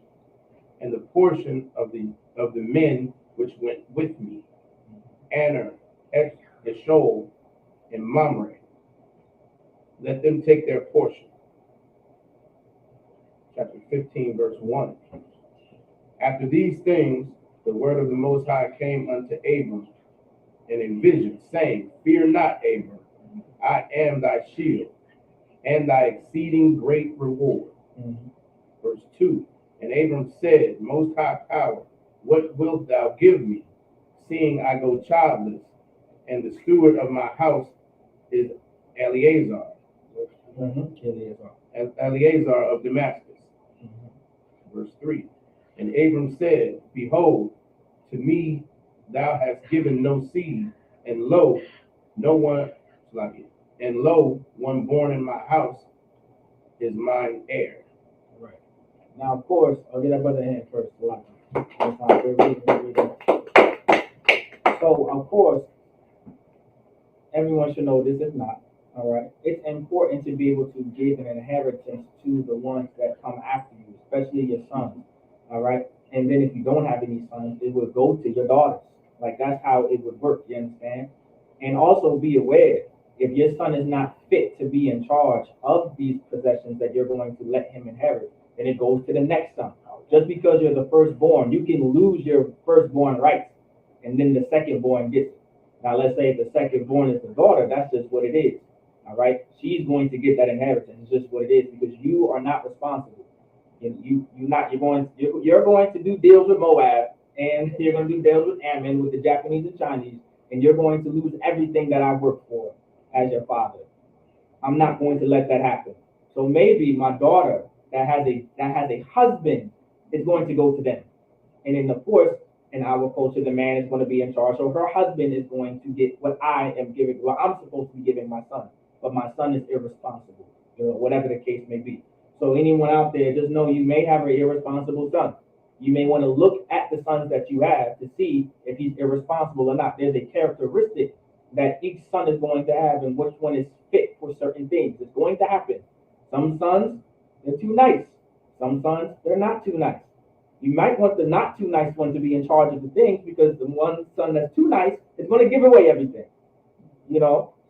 and the portion of the men which went with me, Aner, Eshol, and Mamre. Let them take their portion. Chapter 15, verse 1. After these things, the word of the Most High came unto Abram in a vision, saying, Fear not, Abram, I am thy shield, and thy exceeding great reward. Verse 2. And Abram said, Most High power, what wilt thou give me, seeing I go childless, and the steward of my house is Eleazar. Eleazar of Damascus. Verse 3. And Abram said, Behold, to me thou hast given no seed, and lo, one born in my house is mine heir. Right. Now, of course, I'll get that brother hand first. So, of course, everyone should know this. If not, all right, it's important to be able to give an inheritance to the ones that come after you, especially your sons, all right. And then if you don't have any sons, it would go to your daughters. Like that's how it would work. You understand? And also be aware, if your son is not fit to be in charge of these possessions that you're going to let him inherit, then it goes to the next son. Just because you're the firstborn, you can lose your firstborn rights, and then the secondborn gets it. Now, let's say if the secondborn is the daughter, that's just what it is. All right, she's going to get that inheritance. It's just what it is because you are not responsible. You're going to do deals with Moab, and you're going to do deals with Ammon, with the Japanese and Chinese, and you're going to lose everything that I worked for as your father. I'm not going to let that happen. So maybe my daughter that has a husband is going to go to them. And in of course, in our culture, the man is going to be in charge. So her husband is going to get what I am giving, what I'm supposed to be giving my son. But my son is irresponsible, whatever the case may be. So anyone out there, just know you may have an irresponsible son. You may want to look at the sons that you have to see if he's irresponsible or not. There's a characteristic that each son is going to have and which one is fit for certain things. It's going to happen. Some sons, they're too nice. Some sons, they're not too nice. You might want the not too nice one to be in charge of the things because the one son that's too nice is going to give away everything.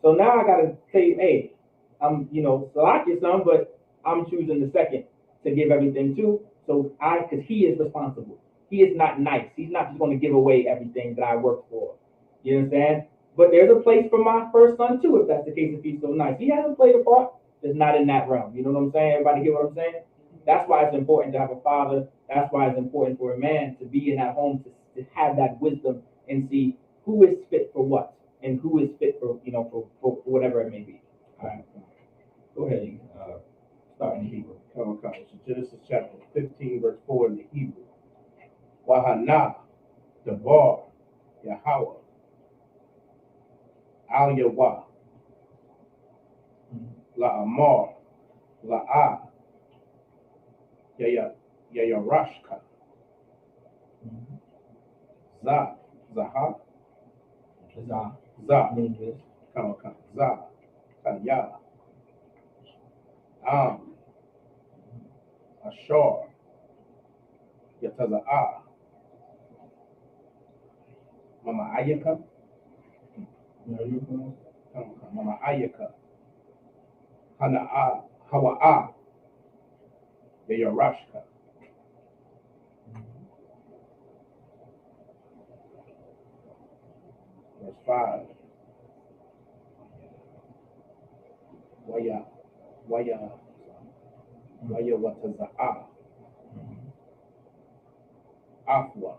So now I got to say, hey, I'm, select your son, but I'm choosing the second to give everything to. So because he is responsible. He is not nice. He's not just going to give away everything that I work for. You understand? But there's a place for my first son too, if that's the case, if he's so nice. He hasn't played a part. It's not in that realm. You know what I'm saying? Everybody get what I'm saying? That's why it's important to have a father. That's why it's important for a man to be in that home to have that wisdom and see who is fit for what and who is fit for, for whatever it may be. All right. Go ahead. Start in Hebrew. Come. So Genesis chapter 15, verse 4 in the Hebrew. Wahana, Devar, Yahweh, Al Yahweh, La Amar, La A, Yayarashka, Za, Zaha, Za, Come, Za, Kaya, Ashar, Yataza'a, Mama Ayaka, Mama Ayaka, Hana'a, Hawa'a, Yayarashka. Verse 5. Waya Wataza'a, Afwa,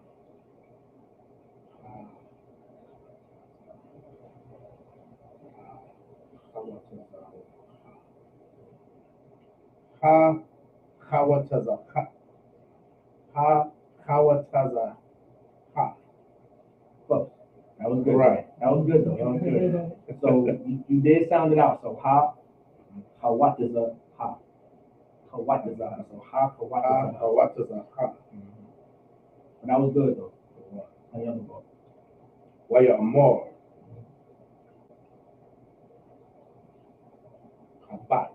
Hawatazaha. Close. That was good. Right. That was good though. That was good. So you did sound it out. So Hawatazaha. Hawatazaha. So Hawatazaha. But that was good though. Another book. Waya Amor, Habat,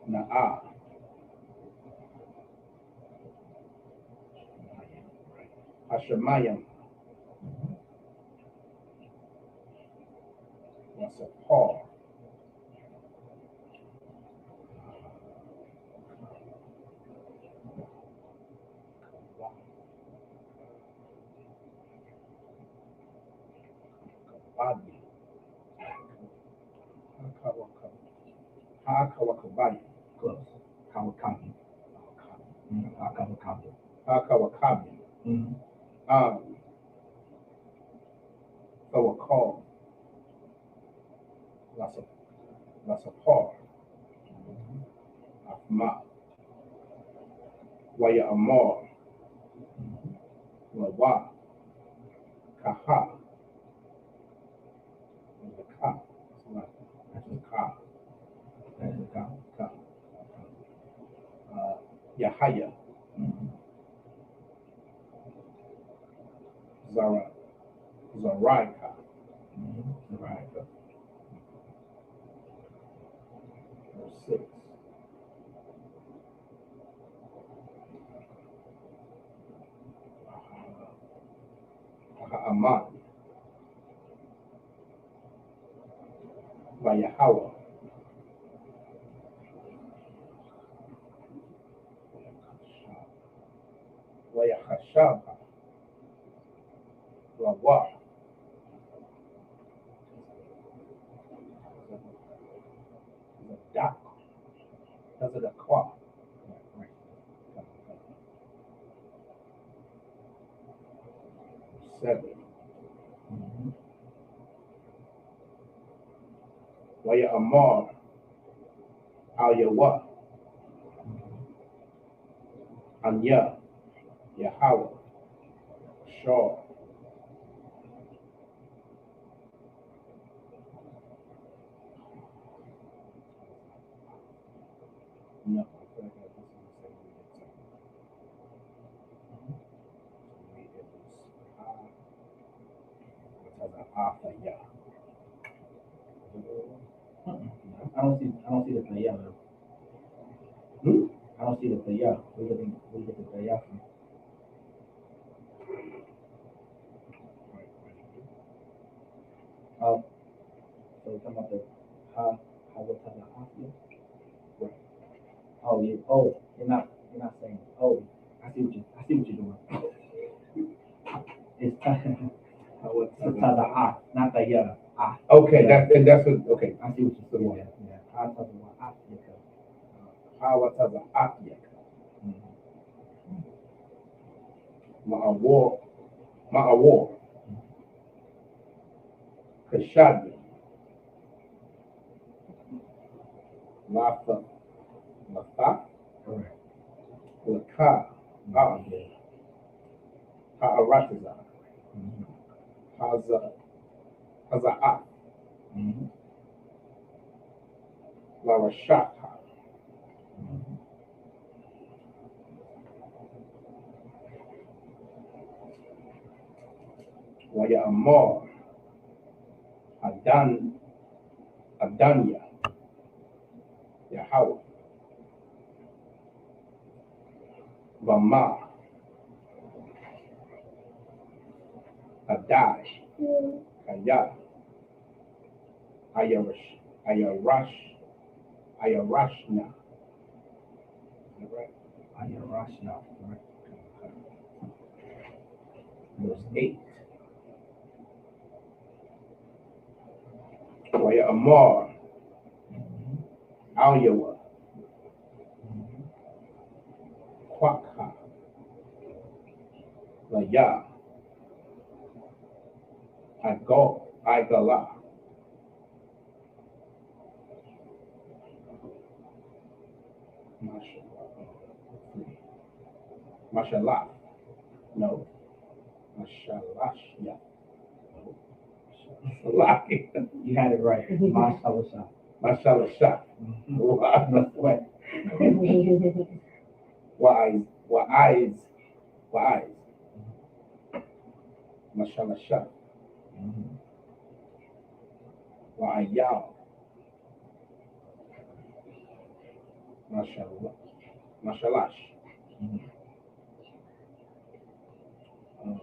Na'a, Hashemayim, Wasapar, Kabadi, Hakawakabai, Close. Kawakabi. Kawakabi. Hakawakabi, Kawakal, Wasapar, Afma, Waya Amor, Wawa, Kaha, Ka, Ka, Ka, Yahaya, Zaraika, 6. Aman. By Yahweh. Wayahashaba. Lawa. The dark. Because of the clock. 7. Waya Amar. Al Yawa. Anya. Yahweh. Shaw. No, I feel like that's what we I don't see the player. I don't see the player. We get the player from. Oh, so we're talking about the how what type of after? Right. Oh yeah. Oh, you're not saying. Oh, I see what you're doing. It's type of ah, not the yeah. Ah. Okay, Yeah. that's what, okay. I see what you're doing. Yeah. How type of ah? How type of Akia. Ma'awar. Kashadi. Lafa. Correct. Laka. Ha'aratiza. Haza'at. Larashaka. Waya Amar. Adanya. Yahweh. Vama. Adai. Kaya. Ayarashna. Is that right? Ayarashna. Correct. Verse 8. Waya Amar. Alyawa. Kwakha. Laya. Igala. Mashallah. No. Mashalashya. You had it right. Mashallah. Mashallah. No sweat. Wa'ayz. Mashallah. Wa'ayaw. Mashalash.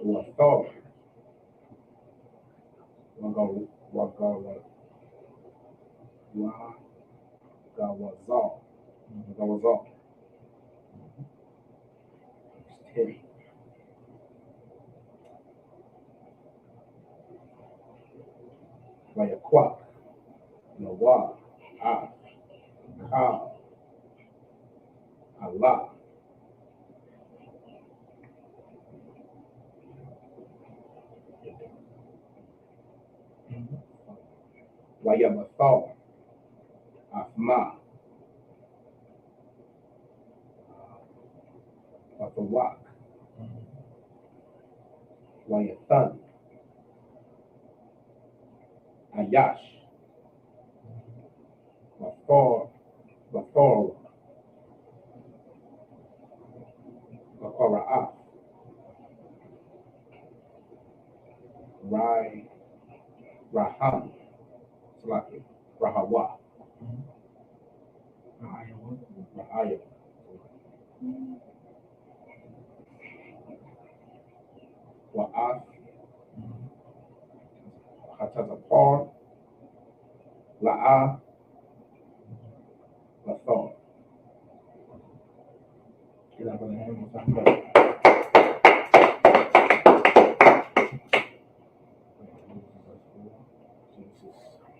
Wathor. Gawazal. 10. Wayakwa. Nawa. Ka. Allah. Wayabathar. Afma. Wathawak. Wayathan. Ayash. Wathor. Wathora'af. Raham. Slaki. Rahawa. Wa'af, Hatazapar, La'a, Lathar. Get up on the hand one time.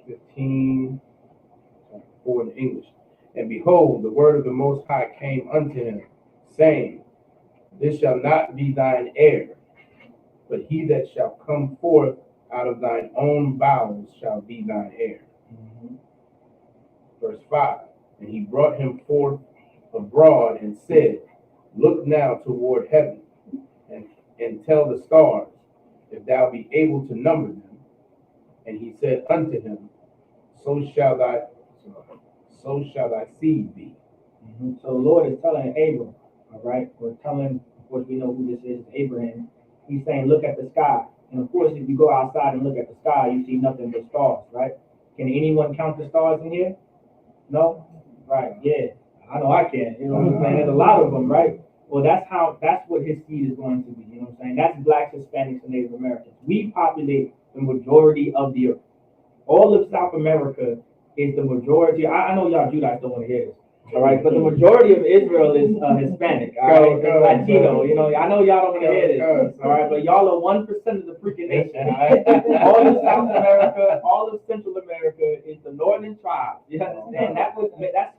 15, 4 in English. And behold, the word of the Most High came unto him, saying, This shall not be thine heir, but he that shall come forth out of thine own bowels shall be thine heir. Mm-hmm. Verse 5, and he brought him forth abroad and said, Look now toward heaven, and tell the stars, if thou be able to number them. And he said unto him, So shall thy seed be. Mm-hmm. So the Lord is telling Abram, all right, we're telling, of course we know who this is, Abraham. He's saying, look at the sky. And of course, if you go outside and look at the sky, you see nothing but stars, right? Can anyone count the stars in here? No? Right, yeah. I know I can. You know what I'm saying? There's a lot of them, right? Well, that's what his seed is going to be. You know what I'm saying? That's blacks, Hispanics, and Native Americans. We populate the majority of the earth. All of South America is the majority. I know y'all Judites don't want to hear this. All right, but the majority of Israel is Hispanic. All right, it's Latino. You know, I know y'all don't want to hear this. All right, but y'all are 1% of the freaking nation. All right, all of South America, all of Central America is the northern tribes. You understand? That's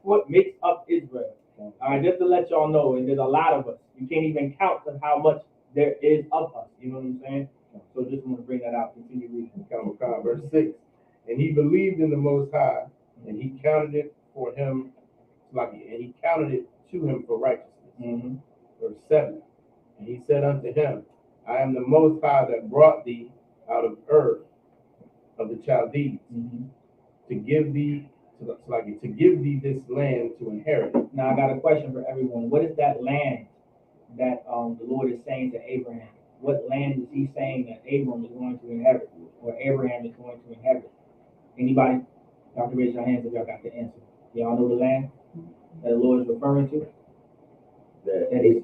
what makes up Israel. All right, just to let y'all know, and there's a lot of us. You can't even count to how much there is of us. You know what I'm saying? So just want to bring that out. Continue reading. Verse 6. And he believed in the Most High, and he counted it for him, and he counted it to him for righteousness. Mm-hmm. Verse 7. And he said unto him, I am the Most High that brought thee out of Ur of the Chaldees, mm-hmm. to give thee this land to inherit. Now I got a question for everyone. What is that land that the Lord is saying to Abraham? What land is he saying that Abram is going to inherit, or Abraham is going to inherit? Anybody? Y'all can raise your hands if y'all got the answer. Y'all know the land that the Lord is referring to? That is.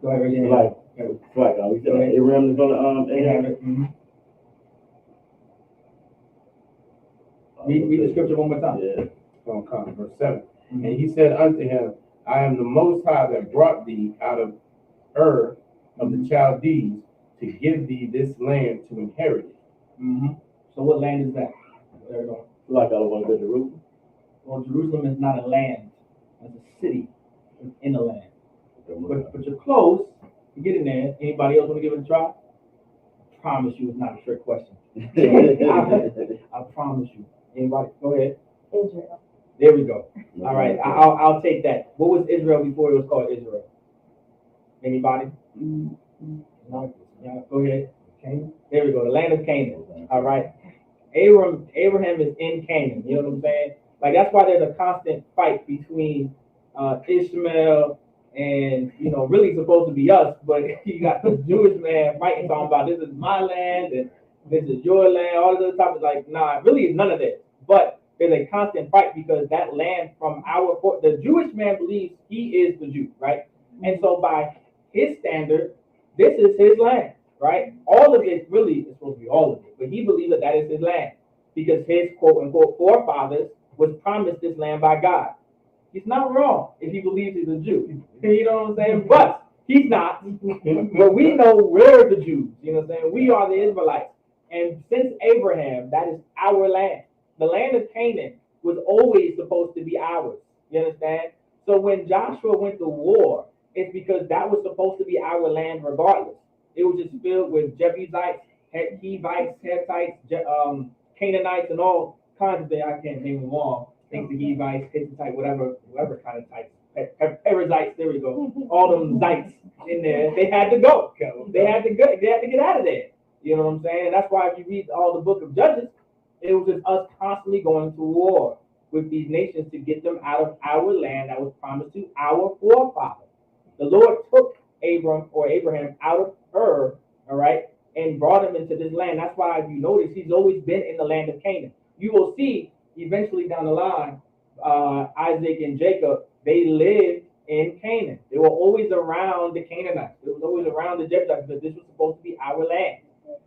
Go ahead, raise your hand. We said Abraham is going to inherit. Mm-hmm. Read the scripture one more time. Yeah. Verse 7. Mm-hmm. And he said unto him, I am the Most High that brought thee out of Ur of the Chaldees to give thee this land to inherit it. Mm-hmm. So what land is that? There we go. Like I want to go to Jerusalem. Well, Jerusalem is not a land. It's a city within a land. But you're close. You get in there. Anybody else want to give it a try? I promise you it's not a trick question. I promise you. Anybody? Go ahead. Israel. There we go. All right. I'll take that. What was Israel before it was called Israel? Anybody? No. Yeah, go ahead. Canaan. There we go. The land of Canaan. All right. Abraham is in Canaan. You know what I'm saying? Like that's why there's a constant fight between Ishmael and really supposed to be us, but you got the Jewish man fighting, talking about this is my land and this is your land. All of those topics, like nah, really is none of that. But there's a constant fight because that land from the Jewish man believes he is the Jew, right? And so by his standard, this is his land, right? All of it really is supposed to be all of it, but he believes that is his land because his quote unquote forefathers was promised this land by God. He's not wrong if he believes he's a Jew. You know what I'm saying? But he's not. But we know we're the Jews. You know what I'm saying? We are the Israelites. And since Abraham, that is our land. The land of Canaan was always supposed to be ours. You understand? So when Joshua went to war, it's because that was supposed to be our land regardless. It was just filled with Jebusites, Hivites, Hittites, Canaanites, and all kinds of things. I can't name them all. Think the Hivites, Hittites, whatever kind of types. Perizzites, there we go. All them zites in there. They had to go. They had to get out of there. You know what I'm saying? And that's why if you read all the book of Judges, it was just us constantly going to war with these nations to get them out of our land that was promised to our forefathers. The Lord took Abraham out of Ur, all right, and brought him into this land. That's why, if you notice, he's always been in the land of Canaan. You will see eventually down the line Isaac and Jacob, they lived in Canaan. They were always around the Canaanites. They was always around the Jebusites because this was supposed to be our land.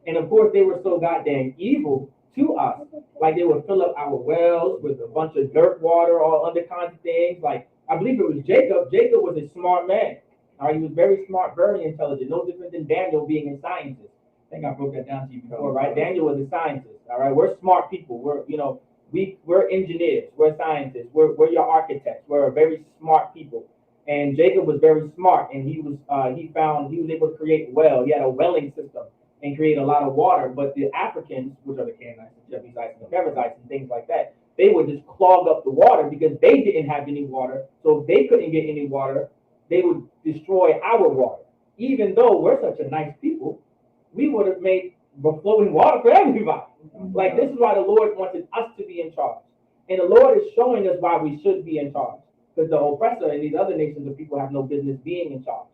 And of course, they were so goddamn evil to us. Like they would fill up our wells with a bunch of dirt water, all other kinds of things. Like I believe it was Jacob. Jacob was a smart man. All right, he was very smart, very intelligent. No different than Daniel being a scientist. I think I broke that down to you before, right? Daniel was a scientist. All right, we're smart people. We're engineers. We're scientists. We're your architects. We're very smart people. And Jacob was very smart, and he was able to create well. He had a welling system and create a lot of water. But the Africans, which are the Canaanites, the Jebusites, and the Perizzites, and things like that, they would just clog up the water because they didn't have any water. So if they couldn't get any water, they would destroy our water. Even though we're such a nice people, we would have made flowing water for everybody. Like this is why the Lord wanted us to be in charge. And the Lord is showing us why we should be in charge. Because the oppressor and these other nations of people have no business being in charge.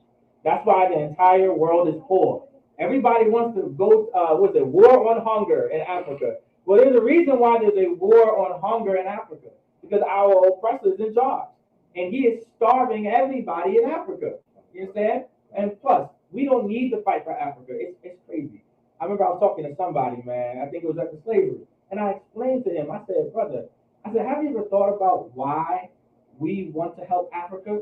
That's why the entire world is poor. Everybody wants to go, war on hunger in Africa. Well, there's a reason why there's a war on hunger in Africa. Because our oppressor is in charge. And he is starving everybody in Africa. You understand? And plus, we don't need to fight for Africa. It's crazy. I remember I was talking to somebody, man. I think it was after slavery. And I explained to him, I said, brother, have you ever thought about why we want to help Africa,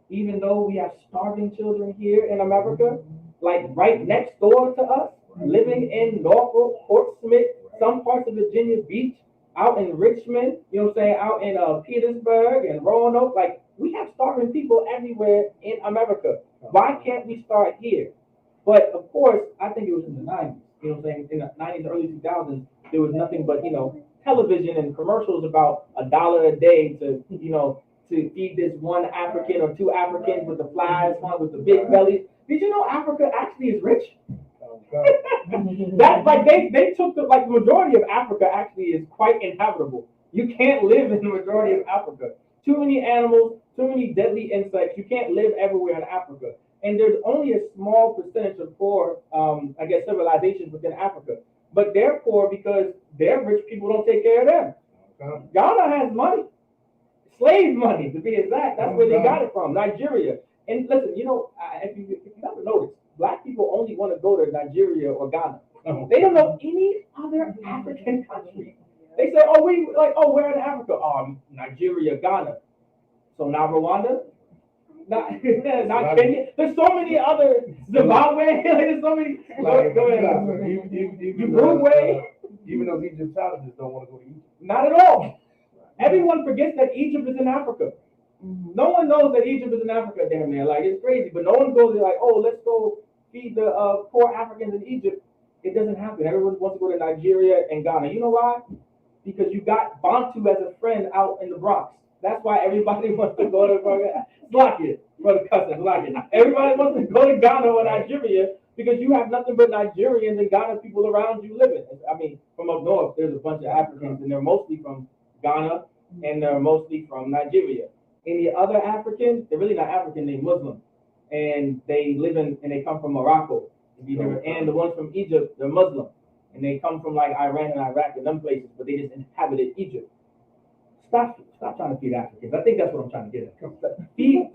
even though we have starving children here in America, like right next door to us, living in Norfolk, Portsmouth, some parts of Virginia Beach, out in Richmond, you know what I'm saying, out in Petersburg and Roanoke, like we have starving people everywhere in America. Why can't we start here? But of course, I think it was in the 90s, you know what I'm saying, in the 90s, early 2000s, there was nothing but, television and commercials about $1 a day to feed this one African or two Africans with the flies, one with the big bellies. Did you know Africa actually is rich? That's like they took the majority of Africa actually is quite inhabitable. You can't live in the majority of Africa. Too many animals, too many deadly insects. You can't live everywhere in Africa. And there's only a small percentage of poor, civilizations within Africa. But they're poor because their rich people don't take care of them. Ghana has money. Slave money, to be exact. That's where they got it from, Nigeria. And listen, if you never noticed, black people only want to go to Nigeria or Ghana. They don't know any other African country. They say, we're in Africa. Nigeria, Ghana. So now Rwanda? Not Kenya. There's so many other Zimbabwe. There's so many. Go ahead. Uruguay. Even those Egyptologists don't want to go to Egypt. Not at all. Everyone forgets that Egypt is in Africa. No one knows that Egypt is in Africa, damn near. Like, it's crazy. But no one goes there like, let's go feed the poor Africans in Egypt. It doesn't happen. Everyone wants to go to Nigeria and Ghana. You know why? Because you got Bantu as a friend out in the Bronx. That's why everybody wants to go to Slovakia. Everybody wants to go to Ghana or Nigeria because you have nothing but Nigerians and Ghana people around you living. I mean, from up north, there's a bunch of Africans, and they're mostly from Ghana, and they're mostly from Nigeria. Any other Africans, they're really not African, they're Muslim. And they come from Morocco. And the ones from Egypt, they're Muslim. And they come from like Iran and Iraq and them places, but they just inhabited Egypt. Stop trying to feed Africans. I think that's what I'm trying to get at. Feed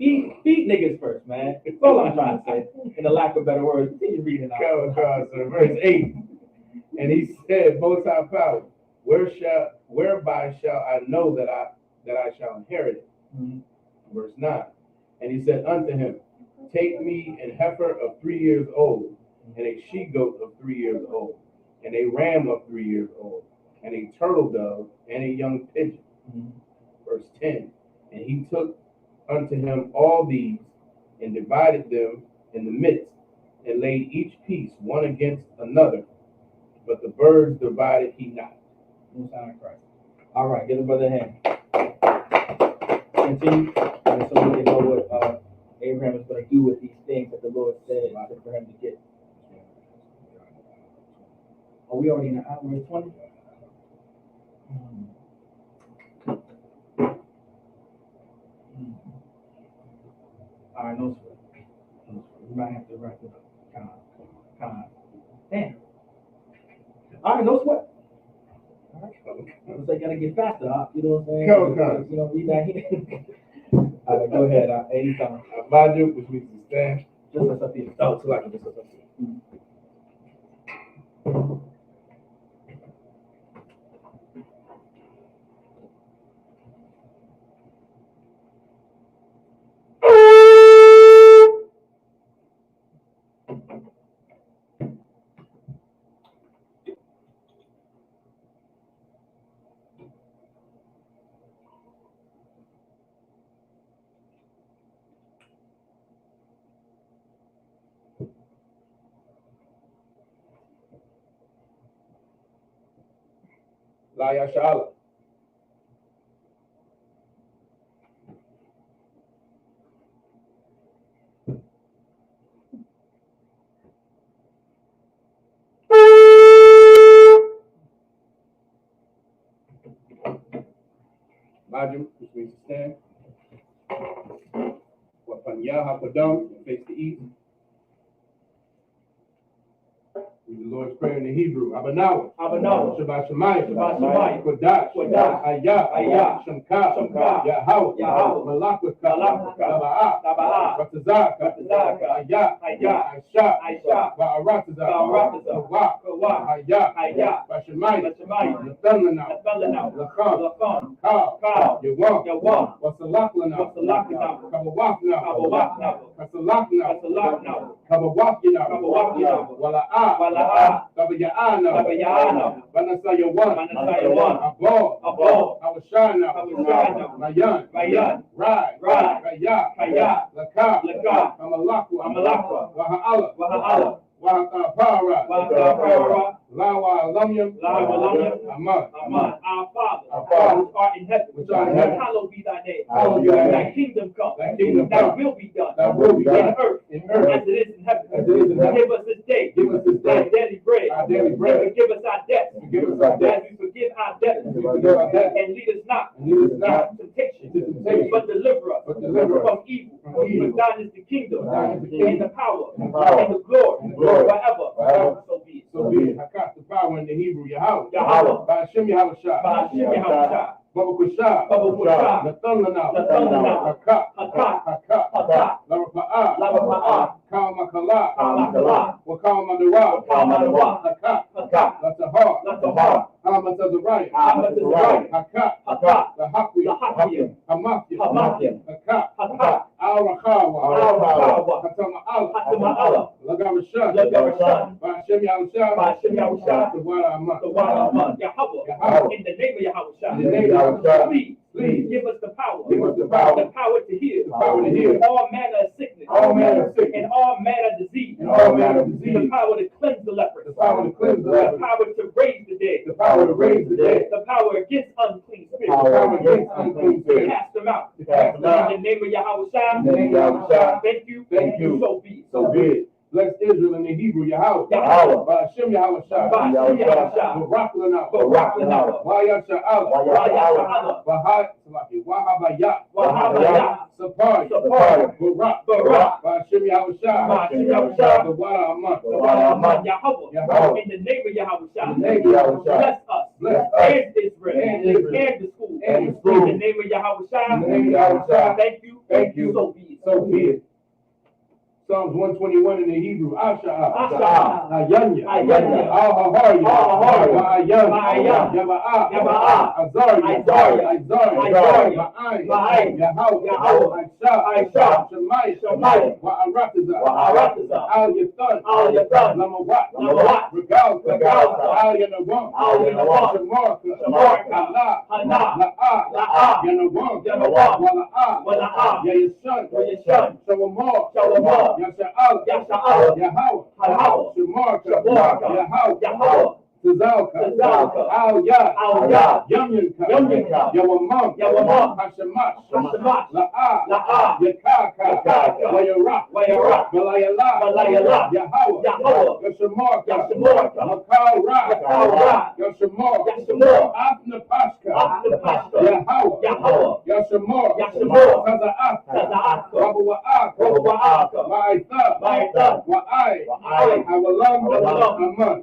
niggas first, man. That's all I'm trying to say. In the lack of better words, continue reading out. Verse 8. And he said, Most High Power, whereby shall I know that I shall inherit it? Mm-hmm. Verse 9. And he said unto him, Take me an heifer of 3 years old, and a she-goat of 3 years old, and a ram of 3 years old, and a turtle dove, and a young pigeon. Mm-hmm. Verse 10. And he took unto him all these, and divided them in the midst, and laid each piece one against another, but the birds divided he not. All right, give the brother a hand. Continue, and so we can know what Abraham is going to do with these things that the Lord said for him to get. Are we already in the hour 20? All right, no sweat. We might have to wrap it up. Damn. All right, no sweat. All right. So you gotta get faster, you know what I'm saying? Come. You know, read that here. All right, go ahead, anytime. Abaju, which means to stand. Just let's up here. Oh, so like just up here. La Yashala. Maju, which means to stand. Wapanya Hapadam, face the east. The Lord's Prayer in the Hebrew. Abanawa. Shabbat Shemayim. Kodash. Ayah. Shamka. Yahweh. Malakwaka. Taba'ah. Ratazaka. Ayah. Aisha. Ba'aratazak. Kawak. Ayah. Bashemayim. Nathanlana. Lakan. Kal. Yawam. Wasalaklana. Kabawakna. Kasalakna. Kabawakina. Wala'ah. Kabayana. Banasayawan. Abod. Awashana. Mayan. Raya. Laka. Amalakwa. Waha'ala. Para. Lawa Lamyam. Amad. Our Father, which art in heaven, hallowed be thy name. Thy kingdom come. Thy will be done. In earth as it is in heaven. Give us this day our daily bread. And forgive us our debts as we forgive our debtors. And lead us not into temptation, but deliver us from evil. For thine is the kingdom and the power and the glory forever. So be it. The power in the Hebrew, Yahweh. Ba'ashem Yahushua. Baba Kusha. Nathanlana. Haka. Larapa'ah. Kalmakala. Wakalmadara. Haka. Latahar. Hamatazariah. Haka. Lahakwi. Hamathia. Haka. Al-Rakawa. Hatama'ala. Lagarashan. Ba'ashem Yahushua. The water Aman. Yahweh. In the name of Yahushua. Please give us the power to heal all manner of sickness, and all manner of disease, the power to cleanse the leper, the power to raise the dead, the power against unclean spirits, cast them out. In the name of Yahushua. Thank you. So be it. Bless Israel in the Hebrew, Yahweh. Ba'ashem Yahushua. Baraklana. Wayasha'ala. Wahabaya. Sapar. Barak. Ba'ashem Yahushua. The water Aman. Yahweh. In the name of Yahushua. Bless us. And Israel. And the school. In the name of Yahushua. Thank you. So be it. Psalms 121 in the Hebrew. Asha'ah. Ayanya. Al-Haharya. Ma'ayan. Yaba'ah. Azariah. Ma'ayin. Yahweh. Aisha. Shemayim. Wa'aratazah. Al-Yathan. Lamawat. Regalta. Al-Yanawam. Shamarka. La'ah. Yanawam. Wala'ah. Yayashan. Shawamar. Yasha'ala. Yahweh. Shamarka. Yahweh. Tazalka. Al-Yad. Yamyanka. Yawamam. Hashemash. La'ah. Yakaka. Wayarak. Balayala. Yahweh. Yashamarka. Makal Ra. Yashamar. Afnapashka. Yahweh. Yashamar. Taza'aka. Rabawa'aka. Ma'aitha. Wa'ai. Awalam.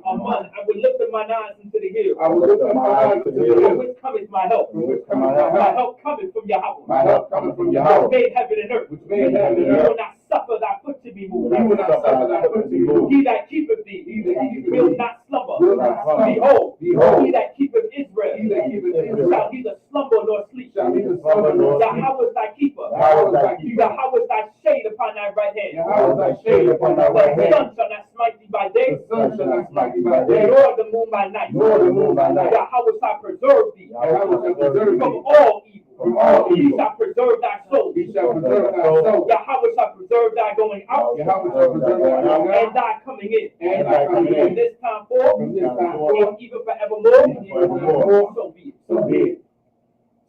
Aman. I will lift up my eyes into the hills. I will lift up my eyes to the From which cometh my help? My help cometh from Yahweh. My help cometh from Which Yahweh. made heaven and earth. Which made heaven and He will earth. not suffer thy foot to be moved. He will not suffer thy foot to be moved. He that keepeth thee will not slumber. Will not slumber. Behold, Behold, he that keepeth Israel he that keepeth Israel shall neither slumber nor sleep. shall neither slumber nor sleep. Yahweh is thy keeper. Yahweh is thy keeper. Yahweh is thy shade upon thy right hand. Yahweh is thy shade upon thy right The hand. sun shall not smite thee by day, The sun shall not smite thee by day, nor the moon by night. nor the moon by night. Yahweh shall preserve thee Yahweh shall preserve from thee all evil. from all He evil. shall preserve thy soul. He shall preserve thy soul. Yahweh shall preserve thy going out Yahweh shall preserve thy going and out thy coming in. and thy coming From in. this time forth, From this time forth, and even forevermore, and forevermore. so be it. so be it.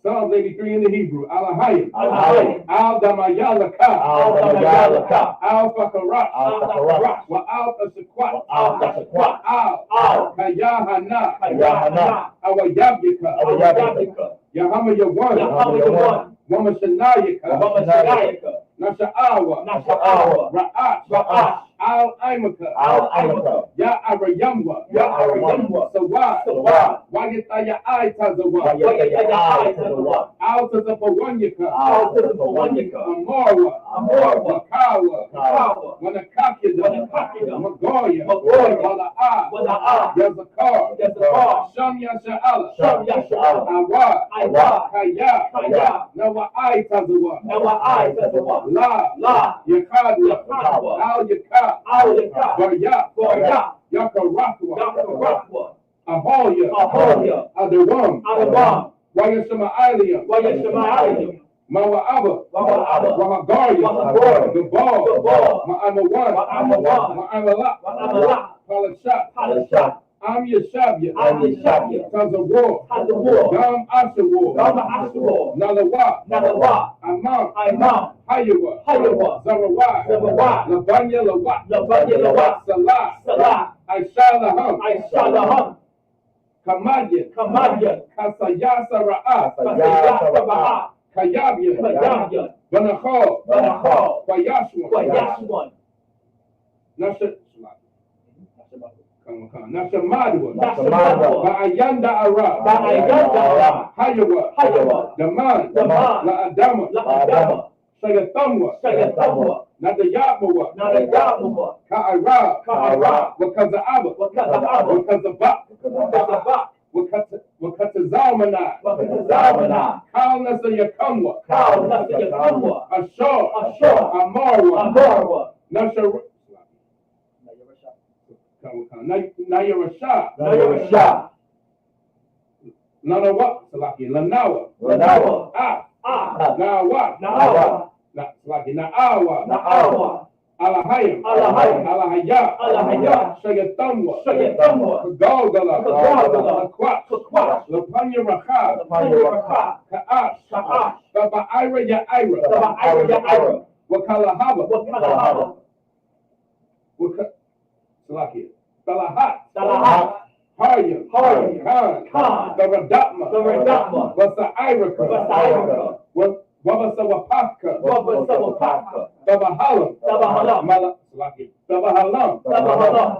Psalms 83 in the Hebrew. Alahayim. Alahayim. Al damayalaka. Al damayalaka. Al fakarash. Al Zakarash. Wa al ashakwat. Al Zakarash. Al kayahana. Kayahana. Awayabyaka. Awayabyaka. Yahama yawan. Yahweh the one. Wama shanayaka. Wama Shanayaka. Nasha'awa. Nasha'awa. Ra'ash. Ra'ash. Al aimaka. Al Aimaka. Ya arayamwa. Ya Arayamwa. Sawad. Sawad. Wayataya ay tazawa. Wayataya tazawa. Al tazapawanyaka. Al tazapawanyaka. Amarwa. Amarwa. Makawa. Makawa. Wanakakida. Wanakakida. Magoya. Magoya. Wala'a. Wala'a. Yazakar. Yazakar. Sham Yasha'ala. Sham Yasha'ala. Awa. Awa. Kaya. Kaya. Nawa ay tazawa. Nawa ay tazawa. La. La. Yakadwa. Yakadwa. Al Yaka. Al Yaka. Barya. Barya. Yakarakwa. Yakarakwa. Ahoya. Ahoya. Adawam. Adawam. Wayashma'aliyah. Wayashma'aliyah. Mawa'aba. Mawa'aba. Wahagarya. Wahagarya. Gabal. Gabal. Ma'amawan. Ma'amawan. Ma'amala. Ma'amala. Palashat. Palashat. Am Yashabya. Am Yashabya. Tazawar. Tazawar. Gam Ashawar. Gam Ashawar. Nalawa. Nalawa. Amam. Imam. Hayawa. Hayawa. Zarawai. Zarawai. Labanya Lawat. Labanya Lawat. Salah. Salah. Aishalaham. Aishalaham. Kamadya. Kamadya. Kasayasa Ra'at. Kasayasa Ra'at. Kayabya. Kayabya. Banachal. Banachal. Kwayashwan. Kwayashwan. Nashamadwa. Nashamadwa. Ba'ayanda Ara. Ba'ayanda Ara. Hayawa. Hayawa. Daman. Daman. La'adama. La'adama. Shayatamwa. Shayatamwa. Nadayamawa. Nadayamawa. Ka'ara. Ka'ara. Wakaza'aba. Wakaza'aba. Wakazabak. Wakazabak. Wakatazamana. Wakatazamana. Kal Nasa Yakamwa. Kal Nasa Yakamwa. Ashar. Ashar. Amarwa. Amarwa. Nashar. Nayarasha. Nayarasha. Lanawa. Salaki. Lanawa. Lanawa. Ah. Naawa. Naawa. Salaki. Naawa. Naawa. Alahayim. Alahayim. Alahaya. Alahaya. Shayatamwa. Shayatamwa. Kagalgala. Kagalgala. Lakwat. Lakwat. Lapanya Rakha. Lapanya Rakha. Ka'ash. Ka'ash. Baba'ira Ya'ira. Baba'ira Ya'ira. Wakalahaba. Wakalahaba. Salaki. Salahat. Salahat. Haryam. Haryam. Khan. Khan. Daradapma. Daradapma. Wasa'iraka. Wasa'iraka. Wabasawapaka. Wabasawapaka. Dabahalam. Dabahalam. Salaki. Dabahalam. Dabahalam.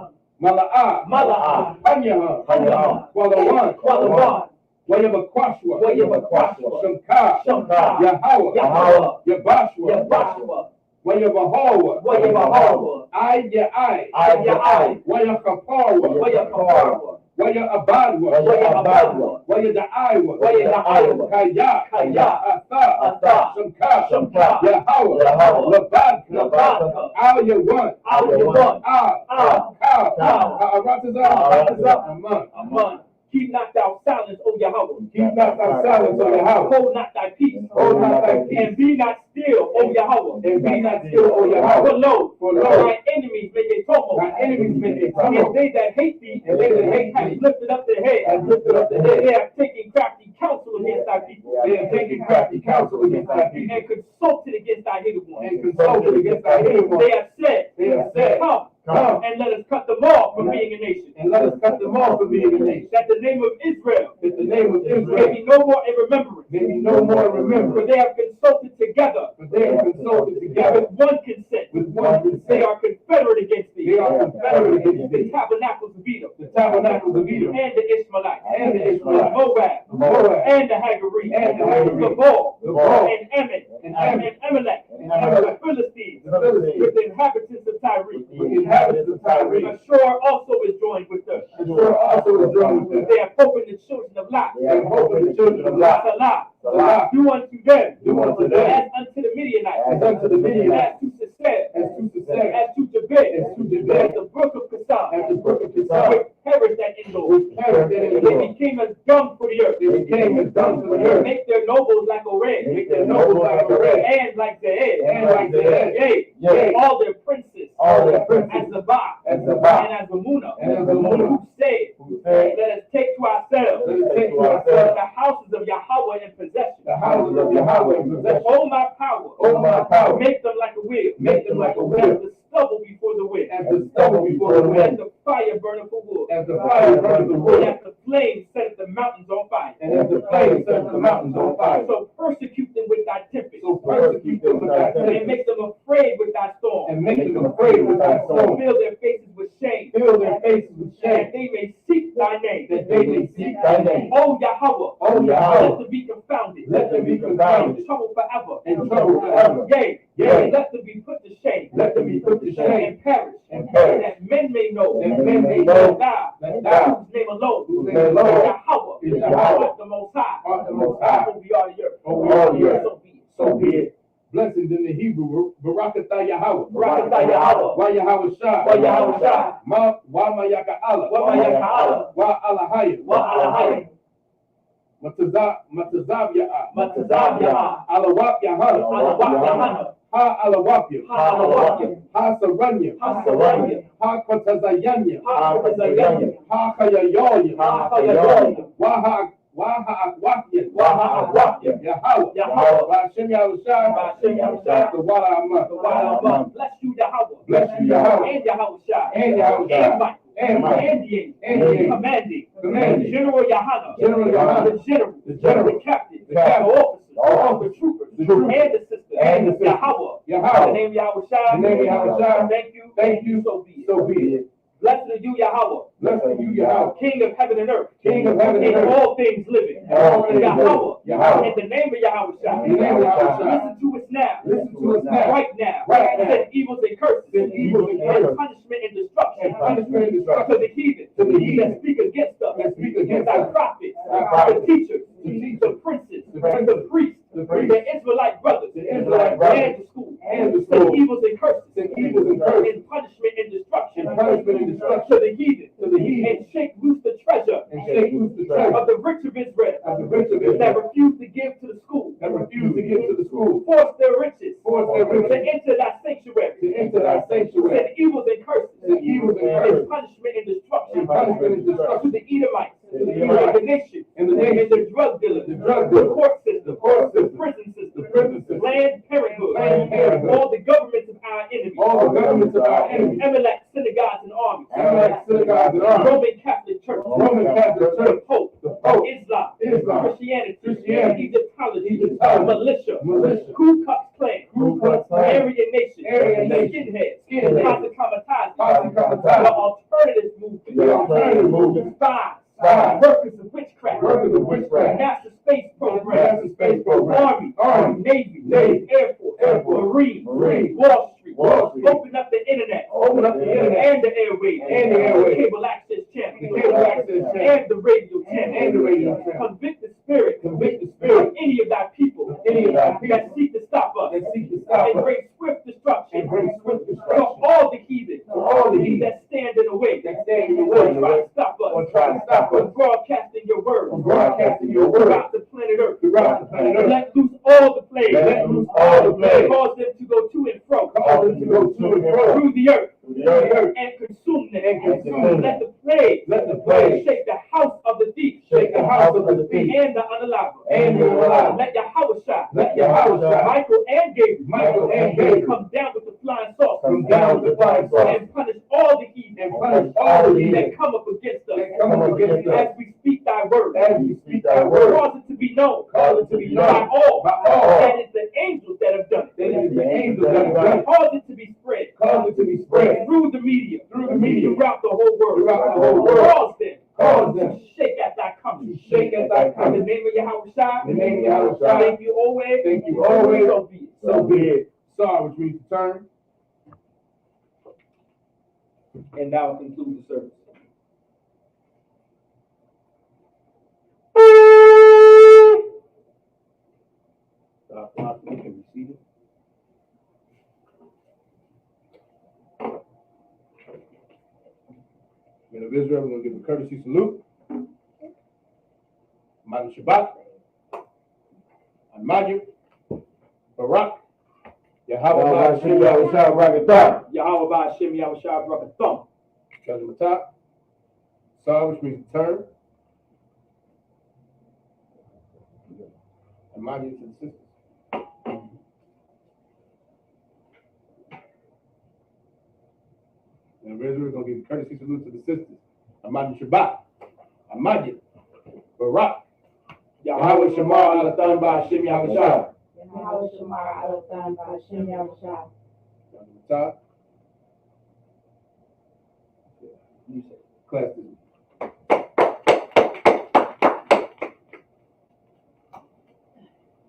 Mala'a. Mala'a. Panyaha. Panyaha. Kwalawan. Kwalawan. Wayabakwashwa. Wayabakwashwa. Shamka. Shamka. Yahawa. Yahawa. Yabashwa. Yabashwa. Wayabahawa. Wayabahawa. Ay Ya'ai. Ay Ya'ai. Wayakaparwa. Wayapaparwa. Wayabadwa. Wayabadwa. Wayada'aiwa. Wayada'aiwa. Kaya. Kaya. Asa. Asa. Shamka. Shamka. Yahawa. Yahawa. Labadka. Labadka. Al Yawan. Al Yawan. Al. Kal. Aratazam. Aman. Aman. Keep not thou silence, O Yahweh. Keep not thy silence, O Yahweh. Hold not thy peace. Hold not thy peace. And be not still, O Yahweh. And be not still, O Yahweh. For lo, thy enemies make a tumult. Thy enemies make a And tumult. they that hate thee, And they that hate have thee lifted up their head. have lifted up their head. They have taken crafty counsel against thy people. They have taken crafty counsel against thy people. And consulted against thy hated ones. And consulted against thy hated ones. They have said, Come, and let us cut them off from being a nation. and let us cut them off from being a nation. That the name of Israel That the name of may Israel be no more a remembrance. may be no more remembered. For they have consulted together But they have consulted together with one consent. with one They consent. are confederate against thee. They are confederate against The thee. tabernacles of Edom. The tabernacles of Edom, and the Ishmaelites, and the the Ishmaelites, Moab, Moab, and the Hagarenes, and the Hagarenes, the Baal, the Baal, and Ammon, and and Amalek, and Amalek, the Philistines, the Philistines, with the inhabitants of Tyre. with the inhabitants of Tyre. Ashur also is joined with them. Ashur also is joined with them. They have opened the children of Lot. They have opened the children of Lot. Salah. Do unto them. Do unto them. As unto the Midianites. As unto the Midianites. As to Sisera. As to Sisera. As to Jabez. As to Jabez. As the brook of Kissar. As the brook of Kissar. Which perished at Endor. Which perished at Endor. They became as dung for the earth. They became as dung for the earth. Make their nobles like Oreb. Make their nobles like Oreb. And like Zeed. And like Zeed. Yea. All their princes. All their princes. As Zabah. As Zabah. And as Amunah. And as Amunah. Who said, let us take to ourselves. Let us take to ourselves the houses of Yahweh in possession. the houses of Yahweh in possession. Oh my power. Oh my power. Make them like a wheel. Make them like a wheel. As the stubble before the wind. As the stubble before the As wind. the fire burning for wood. As the fire burns the And wood. as the flames set the mountains on fire. And as the flame sets the mountains on fire. So persecute them with thy tempest. So persecute them with thy And tempest. make them afraid with thy storm. And make them afraid with thy storm. Fill their faces with shame. Fill their faces with That shame. they may seek thy name. That they may seek thy name. Oh Yahweh. Oh Yahweh. Let them be confounded. Let them be confounded. In trouble forever. In trouble forever. Yea. Yea. Let them be put to shame. Let them be put to shame. And perish. And perish. That men may know. That men may know. Thou. That thou. Whose name alone. Whose name alone. Yahweh. Is Yahweh. Art the Most High. Art the Most High. Over all the earth. Over all the earth. So be it. So be it. Blessed in the Hebrew, Barakatah Yahweh. Barakatah Yahweh. Wa Yahweh Shah. Wa Yahweh Shah. Wa Mayaka Allah. Wa Mayaka Allah. Wa Alahaya. Wa Alahaya. Matazab Ya'ah. Matazab Ya'ah. Alawap Yahana. Alawap Yahana. Ha Alawapya. Ha Alawapya. Ha Saranya. Ha Saranya. Ha Kotazayanya. Ha Kotazayanya. Ha Kayayaya. Ha Kayayaya. Waha Akwapya. Waha Akwapya. Yahweh. Yahweh. Ba'ashem Yahushua. Ba'ashem Yahushua. The Wala Amma. The Wala Amma. Bless you, Yahweh. Bless you, Yahweh. And Yahushua. And Yahushua. And Michael. And Michael. And the angel. And the angel. Commanding. General Yahana. General Yahana. The general. The general. The captain. The captain. The officers. All The troopers. The troopers. And the sisters. And the sisters. Yahweh. Yahweh. The name Yahushua. The name Yahushua. Thank you. Thank you. So be it. So be it. Blessed are you, Yahweh. Blessed are you, Yahweh. King of heaven and earth. King of heaven and In earth. all things living. All things Yahweh. living. Yahweh. In the name of Yahushua. In the name of Yahushua. Listen to us now. Listen to us now. Right now. Right now. Send evils and curses. Send evils and curses. Punishment and destruction. And punishment and destruction. To the heathen. To the heathen. That speak against us. That speak against our us. prophets. Our prophets. The teachers. The teachers. The princes. The princes. The priests. The priests. The Israelite brothers. The Israelite brothers. And the school. And the Send school. evils and curses. Send evils and curses. And punishment and destruction. And punishment and destruction. To the heathen. To the heathen. And shake loose the treasure. And shake loose the treasure. Of the rich of Israel. Of the rich of That Israel. refuse to give to the school. That refuse to give to the school. Force their riches. Force their riches. To enter thy sanctuary. To enter thy sanctuary. Send evils and curses. Send evils and And curses. punishment and destruction. And punishment and destruction. To the Edomites. To the Edomites. The nation. And the nation. And the drug dealers. The drug The dealers. court system. The court system. The prison system. The prison system. Planned Parenthood. Planned Parenthood. All the governments of our enemies. All the governments of our enemies. Amalek, synagogues, and armies. Amalek, synagogues, and armies. Roman Catholic Church. Roman Catholic Church. The Pope. The Pope. Islam. Islam. Christianity. Christianity. Egyptology. Egyptology. Militia. Militia. Ku Klux Klan. Ku Klux Klan. Aryan Nation. Aryan Nation. Skinheads. Skinheads. Posse Comitatus. Posse Comitatus. The alternative movement. The alternative movement. Spies. Spies. Workers of witchcraft. Workers of witchcraft. NASA space program. NASA space program. Army. Navy. Navy. Air Force. Air Force. Marine. Marine. Wall Street. Wall Street. Open up the internet. Open up the internet. And the airwaves. And the airwaves. Cable access channel. The cable access channel. And the radio channel. And the radio channel. Convict the spirit. Convict the Of spirit. any of thy people. Of any of thy people. That seek to stop us. That seek to stop And us. bring swift destruction. And bring swift To destruction. all the heathen. To all the heathen. That stand in the way. That stand in the Or way. try to stop us. Or try to stop us. From broadcasting your word. From broadcasting your word. Throughout the planet Earth. Throughout the planet Earth. Let loose all the plagues. Let loose all the plagues. Cause them to go to and fro. Cause them to go to and fro. Through the earth. Through the earth. And consume them. And consume them. Let the plague. Let the plague Shake the house of the thief. shake the house of the thief. And the unalive. And the unalive. Let Yahushua. Let Yahushua. Michael and Gabriel. Michael and Gabriel. Come down with the flying saucer. Come down with the flying saucer. And punish all the heathen. And punish all the heathen. That come up against us. That come up against us. As we speak thy word. As we speak thy word. Cause it to be known. Cause it to be known. By all. By all. That it's the angels that have done it. That it is the angels that have done it. Cause it to be spread. Cause it to be spread. Through the media. Throughout the whole world. Cause them to shake at thy coming. In the name of Yahweh Shai. Thank you always. So be it. Sorry, which means to turn. And now conclude the service. You can be seated. Men of Israel, we're going to give a courtesy salute. Manu Shabbat. Al-Majid. Barak. Yahweh Ba'ashem Yahweh Shah Brakatah. Yahweh Ba'ashem Yahweh Shah Brakatah. Kazamatah. Saw, which means to turn. Al-Majid to the sisters. And we're going to give a courtesy salute to the sisters. Al-Majid Shabbat. Al-Majid. Barak. Yahweh Shamar Al-Athan Ba'ashem Yahweh Shah. Yahweh Shamar Al-Athan Ba'ashem Yahweh Shah. Kazamatah. Class